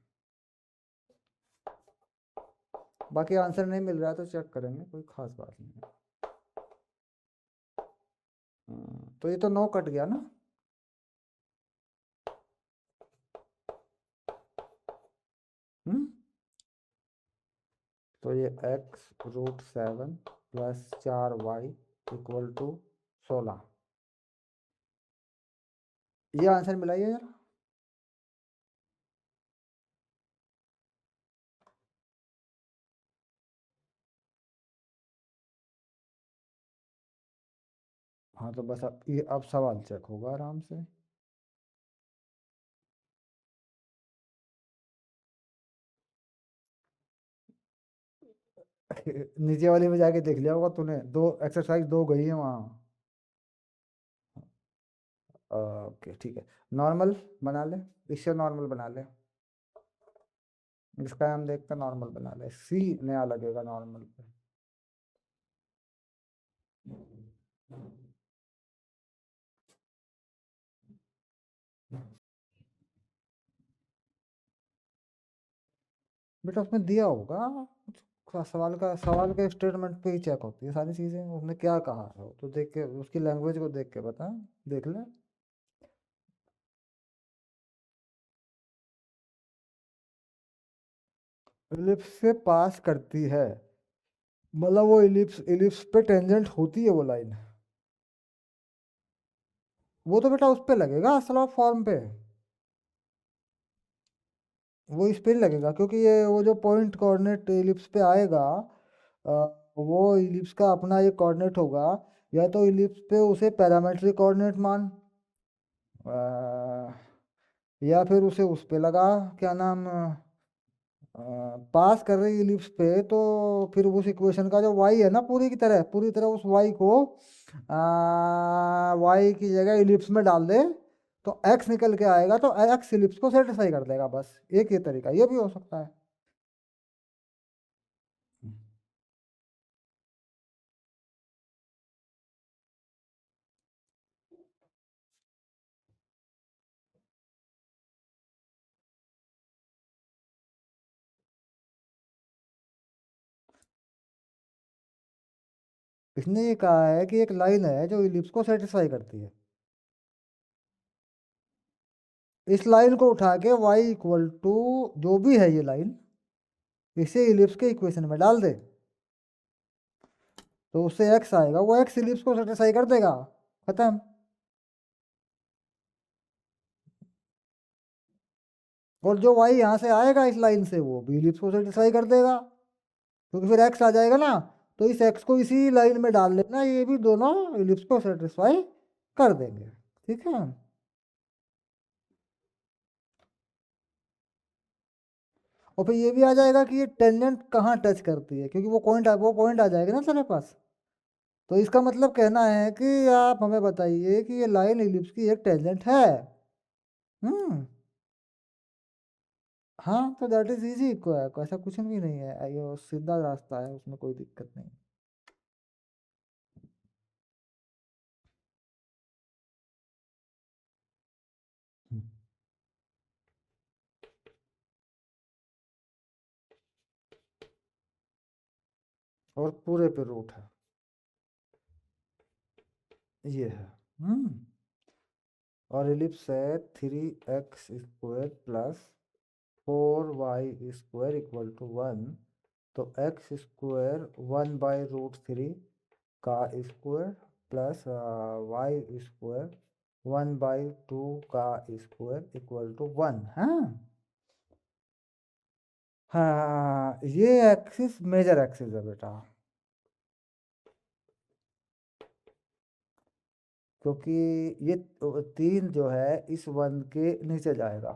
बाकी आंसर नहीं मिल रहा है तो चेक करेंगे, कोई खास बात नहीं है। तो ये तो 9 कट गया ना। हम्म। तो ये x√7 plus 4y equal to 16। ये आंसर मिला ये यार। हाँ तो बस अब ये अब सवाल चेक होगा आराम से। नीचे वाली में जाके देख लिया होगा तूने, दो एक्सरसाइज दो गई है वहाँ। ओके ठीक है। नॉर्मल बना ले, इससे नॉर्मल बना ले। इसका हम देखते हैं, नॉर्मल बना ले, सी नया लगेगा नॉर्मल पे। बेटा उसमें दिया होगा कुछ, सवाल के स्टेटमेंट पे ही चेक होती है सारी चीजें, उसने क्या कहा है तो देख के, उसकी लैंग्वेज को देख के बता, देख ले। इलिप्स से पास करती है, मतलब वो इलिप्स इलिप्स पे टेंजेंट होती है वो लाइन। वो तो बेटा उस पे लगेगा स्लॉप फॉर्म पे, वो इस पे ही लगेगा, क्योंकि ये वो जो पॉइंट कोऑर्डिनेट इलिप्स पे आएगा, अ, वो इलिप्स का अपना एक कोऑर्डिनेट होगा। या तो इलिप्स पे उसे पैरामेट्रिक कोऑर्डिनेट मान, अ, या फिर उसे उस पे लगा, क्या नाम, पास कर रही इलिप्स पे, तो फिर उस इक्वेशन का जो y है ना, पूरी तरह उस y को y की जगह इलिप्स में डाल दे, तो x निकल के आएगा, तो x इलिप्स को सेटिस्फाई कर देगा। बस एक ये तरीका ये भी हो सकता है। इसने ये कहा है कि एक लाइन है जो इलिप्स को सेटिस्फाई करती है, इस लाइन को उठा के y इक्वल टू जो भी है ये लाइन, इसे इलिप्स के इक्वेशन में डाल दे, तो उससे x आएगा, वो x इलिप्स को सेटिस्फाई कर देगा, खत्म। और जो y यहाँ से आएगा इस लाइन से, वो भी इलिप्स को सेटिस्फाई कर देगा, क्योंकि फिर x आ जाएगा ना। तो इस x को इसी लाइन में डाल लेना, ये भी दोनों इलिप्स को सेटिस्फाई कर देंगे, ठीक है। और फिर ये भी आ जाएगा कि ये टेंजेंट कहाँ टच करती है, क्योंकि वो पॉइंट आ जाएगा ना तेरे पास। तो इसका मतलब कहना है कि आप हमें बताइए कि ये लाइन इलिप्स की एक टेंजेंट है। हम्म। हाँ, तो दैट इज इजी, ऐसा कुछ भी नहीं है, ये सीधा रास्ता है, उसमें कोई दिक्कत नहीं। हम्म, और पूरे पे रूट है, ये है। हम्म। और इलिप्स है 3x² plus 4y² equal to 1। तो x² 1/√3 का स्क्वायर प्लस y² 1/2 का स्क्वायर इक्वल टू 1। हाँ, हाँ, ये एक्सिस मेजर एक्सिस है बेटा, क्योंकि ये 3 जो है इस 1 के नीचे जाएगा।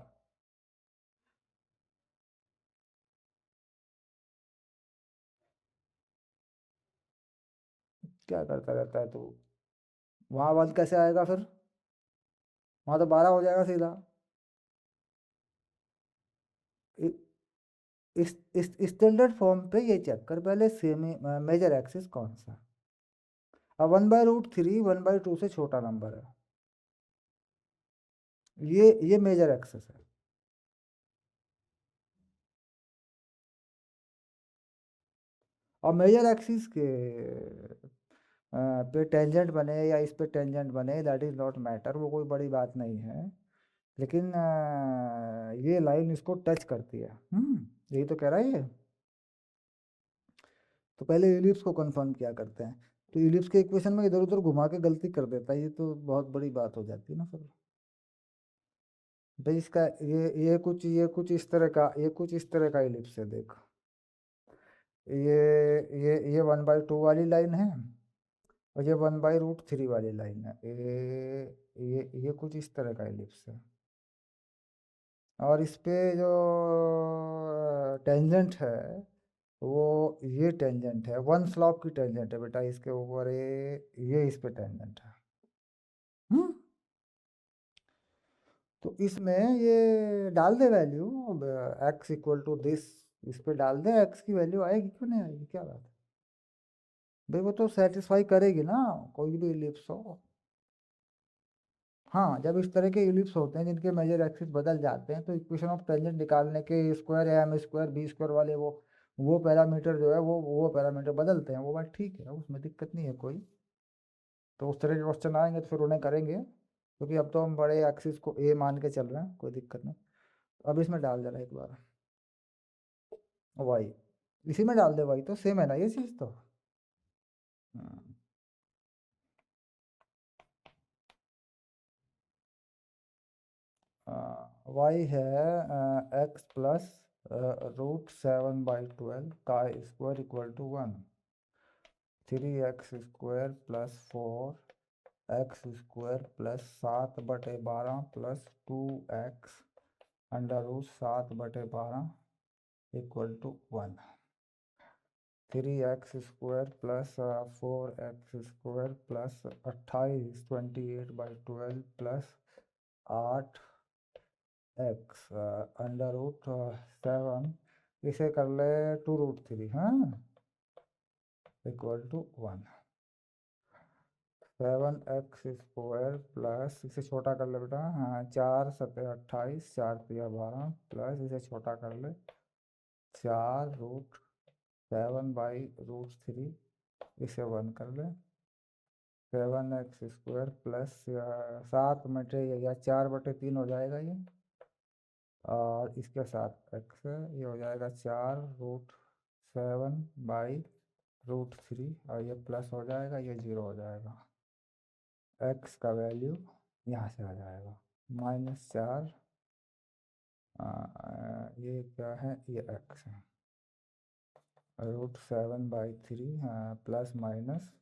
क्या करता रहता है तू? वहाँ 1 कैसे आएगा फिर? वहाँ तो 12 हो जाएगा सीधा। इ- इस स्टैंडर्ड फॉर्म पे ये चेक कर पहले, सेमी मेजर एक्सिस कौन सा। अब 1/√3 1/2 से छोटा नंबर है, ये मेजर एक्सिस है। और मेजर एक्सिस के पे टेंजेंट बने या इस पे टेंजेंट बने, दैट इज नॉट मैटर, वो कोई बड़ी बात नहीं है। लेकिन ये लाइन इसको टच करती है। यही तो कह रहा है ये। तो पहले इलिप्स को कंफर्म किया करते हैं। तो इलिप्स के इक्वेशन में इधर उधर घुमा के गलती कर देता है, ये तो बहुत बड़ी बात हो जाती है ना फिर। भाई इसका ये कुछ इस तरह का इलिप्स है, देख। ये 1/2 वाली लाइन है, और ये 1/√3 वाली लाइन है। ये कुछ इस तरह का इलिप्स है। और इस पे जो टेंजेंट है, वो ये टेंजेंट है, वन स्लॉप की टेंजेंट है बेटा इसके ऊपर, ये इस पे टेंजेंट है। हम्म। तो इसमें ये डाल दे वैल्यू, x = दिस, इस पे डाल दे, x की वैल्यू आएगी, क्यों नहीं आएगी, क्या बात है। भाई वो तो सेटिस्फाई करेगी ना, कोई भी इलिप्स हो। हाँ, जब इस तरह के इलिप्स होते हैं जिनके मेजर एक्सिस बदल जाते हैं, तो इक्वेशन ऑफ टेंजेंट निकालने के स्क्वायर या m² b² वाले वो पैरामीटर जो है, वो पैरामीटर बदलते हैं, वो बात ठीक है, उसमें दिक्कत नहीं है कोई। तो उस तरह के क्वेश्चन आएंगे तो फिर उन्हें करेंगे, क्योंकि अब तो हम बड़े एक्सिस को ए मान के चल रहे हैं, कोई दिक्कत नहीं। अब इसमें डाल जरा एक बार वाई, इसी में डाल दे वाई, तो सेम है ना ये चीज़ तो। हम्म, वाई है x + √7/12 का square equal to 1। 3x² plus 4x² plus 7/12 plus 2x √7/12 equal to 1। 3x² plus 4x² plus 28 28/12 plus 8x √7, इसे कर ले 2√3, हाँ, इक्वल टू 1। 7x² प्लस, इसे छोटा कर ले बेटा, हाँ, 4×7 = 28, 4×3 = 12 प्लस, इसे छोटा कर ले, 4√7/√3, इसे 1 कर ले। 7x² प्लस 4 हो जाएगा ये, और इसके साथ x है, ये हो जाएगा 4√7/√3, और ये प्लस हो जाएगा, ये 0 हो जाएगा। x का वैल्यू यहाँ से आ जाएगा -4, ये क्या है, ये x है, √7/3 प्लस माइनस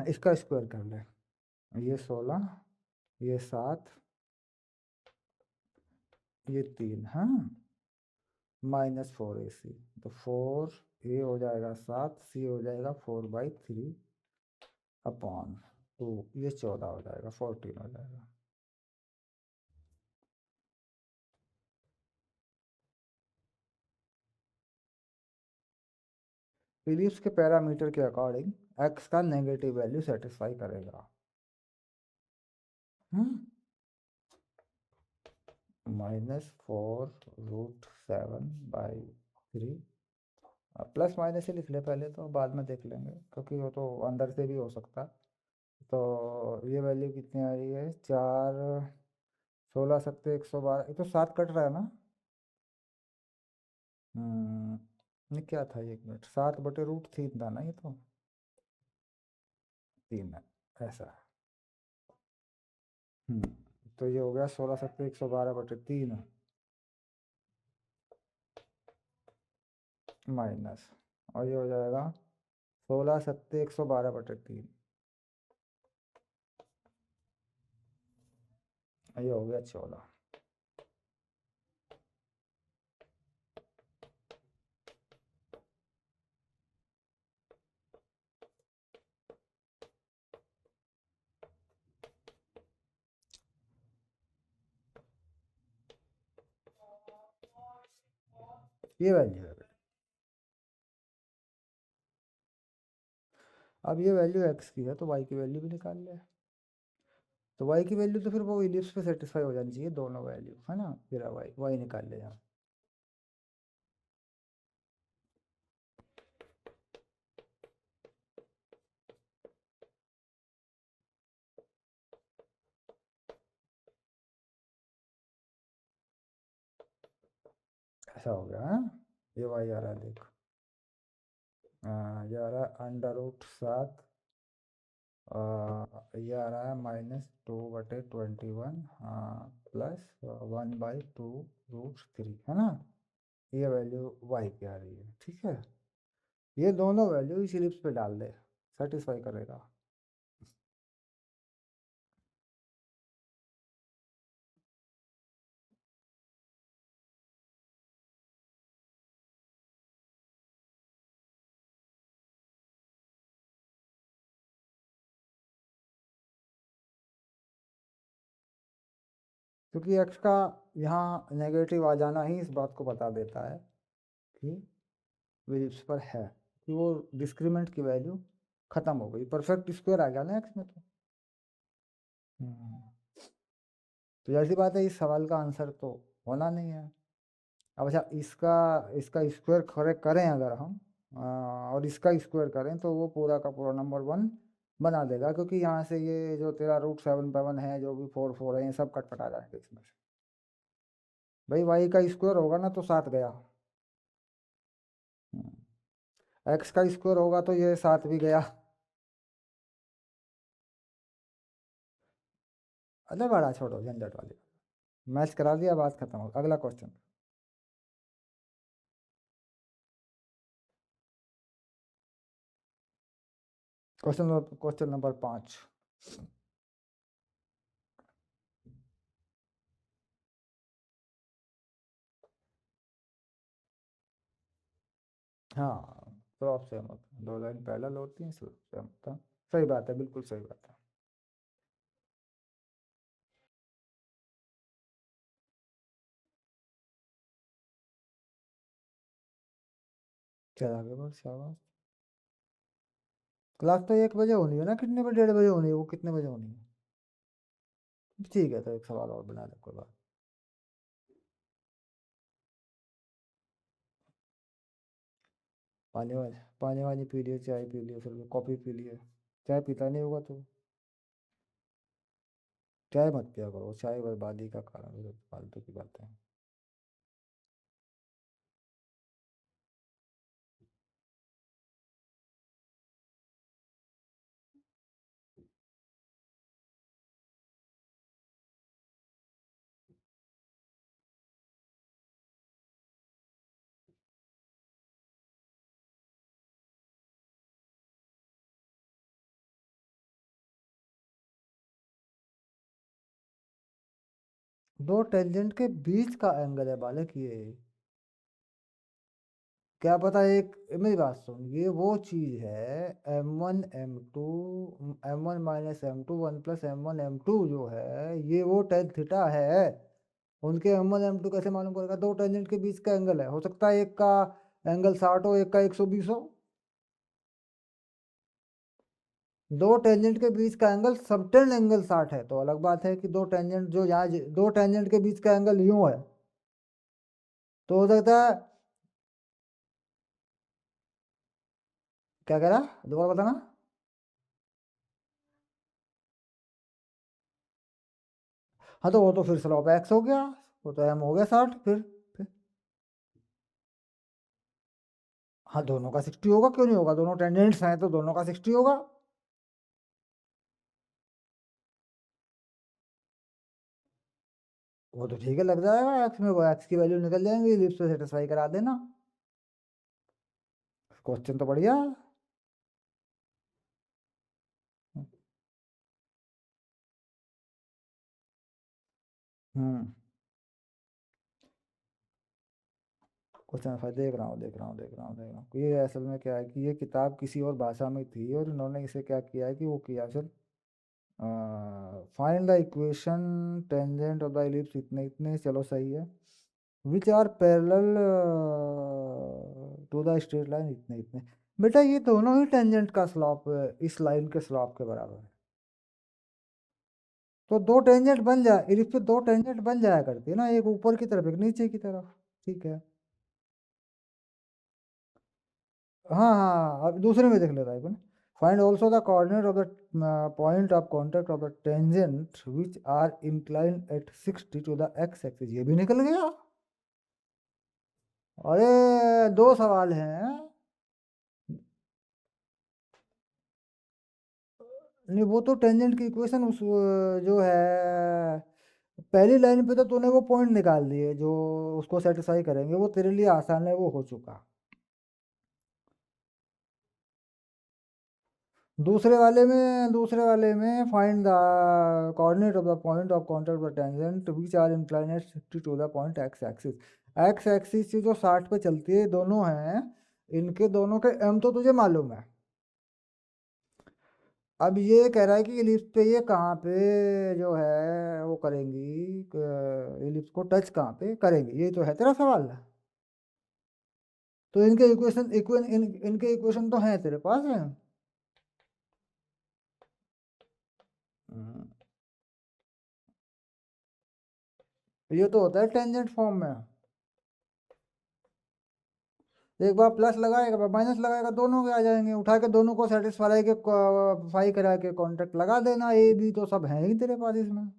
इसका स्क्वायर कर ले, ये 16, ये 7, ये 3, हाँ। -4 AC। तो 4 A हो जाएगा 7, C हो जाएगा 4/3/2, ये 14 हो जाएगा, 14 हो जाएगा। फिलिप्स के पैरामीटर के अकॉर्डिंग एक्स का नेगेटिव वैल्यू सेटिस्फाई करेगा। हम्म -4√7/3। प्लस माइनस ही लिख ले पहले, तो बाद में देख लेंगे, क्योंकि वो तो अंदर से भी हो सकता है। तो ये वैल्यू कितनी आ रही है? 4, 16 × 7 = 112। ये तो 7 कट रहा है ना? ये क्या था? 1 मिनट, 7/√3 था ना ये तो? 3 है, ऐसा। हम्म तो ये हो गया 16 × 7 = 112/3 माइनस, और ये हो जाएगा 16 × 7 = 112/3। ये हो गया 14। ये वैल्यू है। अब ये वैल्यू एक्स की है, तो वाई की वैल्यू भी निकाल ले। तो वाई की वैल्यू तो फिर वो इलिप्स पे सेटिस्फाई हो जानी चाहिए, दोनों वैल्यू है ना। फिर वाई वाई निकाल ले यहाँ। ऐसा हो गया, हाँ। ये वाई आ रहा है देख। ये आ रहा है √7। ये आ रहा है -2/21, हाँ, प्लस 1/2√3, है ना। ये वैल्यू वाई की आ रही है, ठीक है। ये दोनों वैल्यू इस इलिप्स पे डाल दे, सेटिस्फाई करेगा। क्योंकि एक्स का यहाँ नेगेटिव आ जाना ही इस बात को बता देता है कि इलिप्स पर है, कि वो डिस्क्रिमिनेंट की वैल्यू खत्म हो गई, परफेक्ट स्क्वायर आ गया ना एक्स में तो। हम्म, तो जैसी बात है, इस सवाल का आंसर तो होना नहीं है। अब अच्छा, इसका इसका स्क्वायर करें करें अगर हम, और इसका स्क्वायर करें, तो वो पूरा का पूरा नंबर 1 बना देगा, क्योंकि यहाँ से ये जो तेरा √7/1 है, जो भी 4 4 है, ये सब कटपटा जाएंगे इसमें से। भाई वाई का स्क्वायर होगा ना, तो 7 गया। एक्स का स्क्वायर होगा तो ये 7 भी गया। अरे बड़ा छोड़ो झंझट वाली। मैच करा दिया, बात खत्म हो, अगला क्वेश्चन। Question number 5। हाँ, तो आप सहमत हो? 2 लाइन पैरेलल होती हैं, सहमत था। सही बात है, बिल्कुल सही बात है। चल आगे बढ़, शाबाश। क्लास तो 1 बजे होनी है ना, कितने बजे? 1:30 बजे होनी है, वो कितने बजे होनी है? ठीक है, तो एक सवाल और बना ले, कोई बात। पानी वानी पी लियो, चाय पी लियो, फिर कॉफ़ी पी लियो। चाय पीता नहीं होगा तो चाय मत पिया करो, चाय बर्बादी का कारण है, फालतू की बातें हैं। दो टेंजेंट के बीच का एंगल है बालक ये। क्या पता एक, मेरी बात सुन, ये वो चीज है m1 m2, m1 - m2 1 + m1 m2 जो है, ये वो टेन थीटा है। उनके m1 m2 कैसे मालूम करेगा? दो टेंजेंट के बीच का एंगल है, हो सकता है एक का एंगल 60 हो, एक का 120 हो। दो टेंजेंट के बीच का एंगल सबटेंड एंगल 60 है, तो अलग बात है कि दो टेंजेंट जो यहाँ दो टेंजेंट के बीच का एंगल यूं है, तो हो सकता है। क्या कह रहा, दोबारा बताना। हाँ तो वो तो फिर स्लोप एक्स हो गया, वो तो एम हो गया 60 फिर। हाँ दोनों का 60 होगा, क्यों नहीं होगा? दोनों टेंजेंट्स हैं तो दोनों का 60 होगा। वो तो ठीक है, लग जाएगा एक्स में, वो एक्स की वैल्यू निकल जाएंगी, इलिप्स पे सेटिस्फाई करा देना। क्वेश्चन तो बढ़िया है। हम्म। क्वेश्चन फाइव देख रहा हूँ। ये असल में क्या है कि ये किताब किसी और भाषा में थी, और इन्होंने इसे क्या किया है कि वो किया sir, find the equation tangent of the ellipse, इतने इतने, चलो सही है। Which are parallel to the straight line, इतने इतने। बेटा ये दोनों ही टेंजेंट का स्लॉप इस लाइन के स्लॉप के बराबर है। तो दो टेंजेंट बन जाए, इलिप्स पे दो टेंजेंट बन जाया करती है ना, एक ऊपर की तरफ एक नीचे की तरफ। ठीक है। हाँ हाँ, अब दूसरे में देख लेता है कौन। Find also the coordinate of the point of contact of the tangent which are incline at 60 to the x axis, ये भी निकल गया। अरे दो सवाल हैं। नहीं वो तो टेंजेंट की इक्वेशन उस जो है पहली लाइन पे तो तूने वो पॉइंट निकाल दिए जो उसको सेटिस्फाई करेंगे, वो तेरे लिए आसान है, वो हो चुका। दूसरे वाले में find the coordinate of the point of contact of tangent which are inclined at 60 to the point x axis. X axis से जो 60 पे चलती है, दोनों हैं, इनके दोनों के एम तो तुझे मालूम है। अब ये कह रहा है कि इलिप्स पे ये कहाँ पे जो है वो करेंगी, इलिप्स को टच कहाँ पे करेंगे, ये तो है तेरा सवाल। तो इनके इक्वेशन इनके इक्वेशन तो हैं तेरे पास है। हम्म, ये तो होता है टेंजेंट फॉर्म में। एक बार प्लस लगाएगा, एक बार माइनस लगाएगा, दोनों के आ जाएंगे, उठा के दोनों को सेटिस्फाई के फाई करा के कॉन्टेक्ट लगा देना, ए बी तो सब है ही तेरे पास इसमें।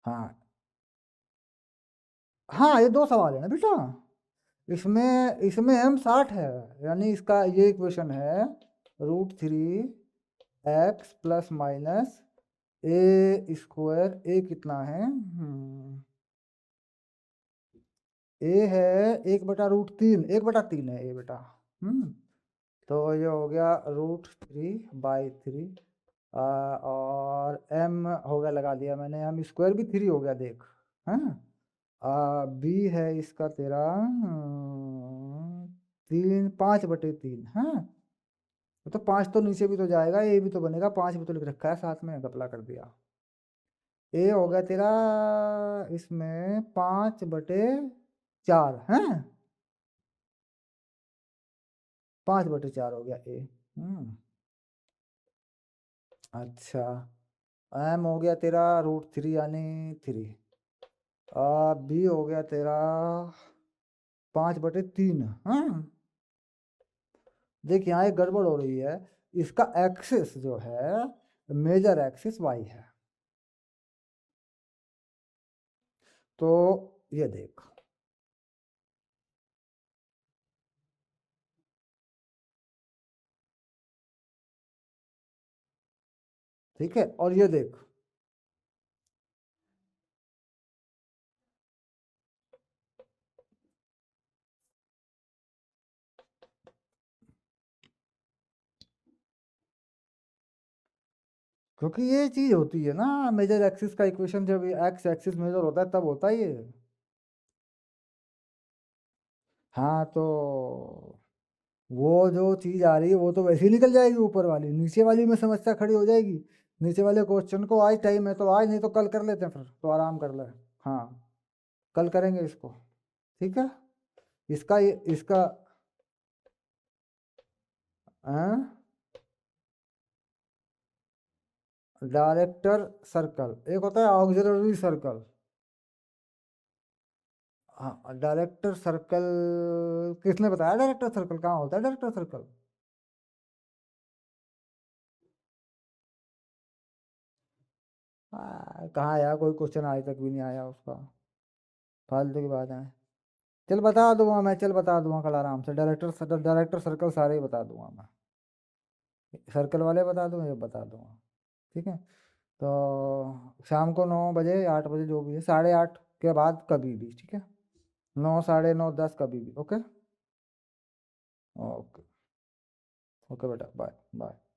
हाँ हाँ, ये दो सवाल है ना बेटा। इसमें इसमें एम 60 है, यानी इसका ये इक्वेशन है √3 x प्लस माइनस ए स्क्वायर। ए कितना है? ए है 1/√3, 1/3 है ए बेटा। हम्म। तो ये हो गया √3/3। और m हो गया, लगा दिया मैंने, m स्क्वायर भी 3 हो गया देख। है ना? बी है इसका तेरा 5/3। हाँ, तो 5 तो नीचे भी तो जाएगा, ए भी तो बनेगा, 5 भी तो लिख रखा है साथ में, घपला कर दिया। ए हो गया तेरा इसमें 5/4 है। 5/4 हो गया ए। हम्म। अच्छा, एम हो गया तेरा √3 यानी 3। बी हो गया तेरा 5/3। हाँ, देख यहाँ एक गड़बड़ हो रही है। इसका एक्सिस जो है, मेजर एक्सिस वाई है। तो ये देख, ठीक है, और ये देख, क्योंकि ये चीज होती है ना, मेजर एक्सिस का इक्वेशन जब एक्स एक्सिस मेजर होता है तब होता है ये। हाँ तो वो जो चीज आ रही है वो तो वैसे ही निकल जाएगी, ऊपर वाली नीचे वाली में समस्या खड़ी हो जाएगी। नीचे वाले क्वेश्चन को आज टाइम है तो आज, नहीं तो कल कर लेते हैं, फिर तो आराम कर ले। हाँ, कल करेंगे इसको। ठीक है। इसका डायरेक्टर सर्कल, एक होता है ऑक्सिलरी सर्कल। हाँ, डायरेक्टर सर्कल किसने बताया? डायरेक्टर सर्कल कहाँ होता है डायरेक्टर सर्कल? कहाँ आया, कोई क्वेश्चन आज तक भी नहीं आया उसका। फालतू की बात है। चल बता दूंगा मैं, चल बता दूंगा कल आराम से, डायरेक्टर सर्कल सारे ही बता दूंगा मैं। सर्कल वाले बता दूंगा, ये बता दूंगा। ठीक है। तो शाम को 9 बजे 8 बजे जो भी है, 8:30 के बाद कभी भी, ठीक है। 9, 9:30, 10 कभी भी। ओके। ओके। ओके बेटा, बाय बाय।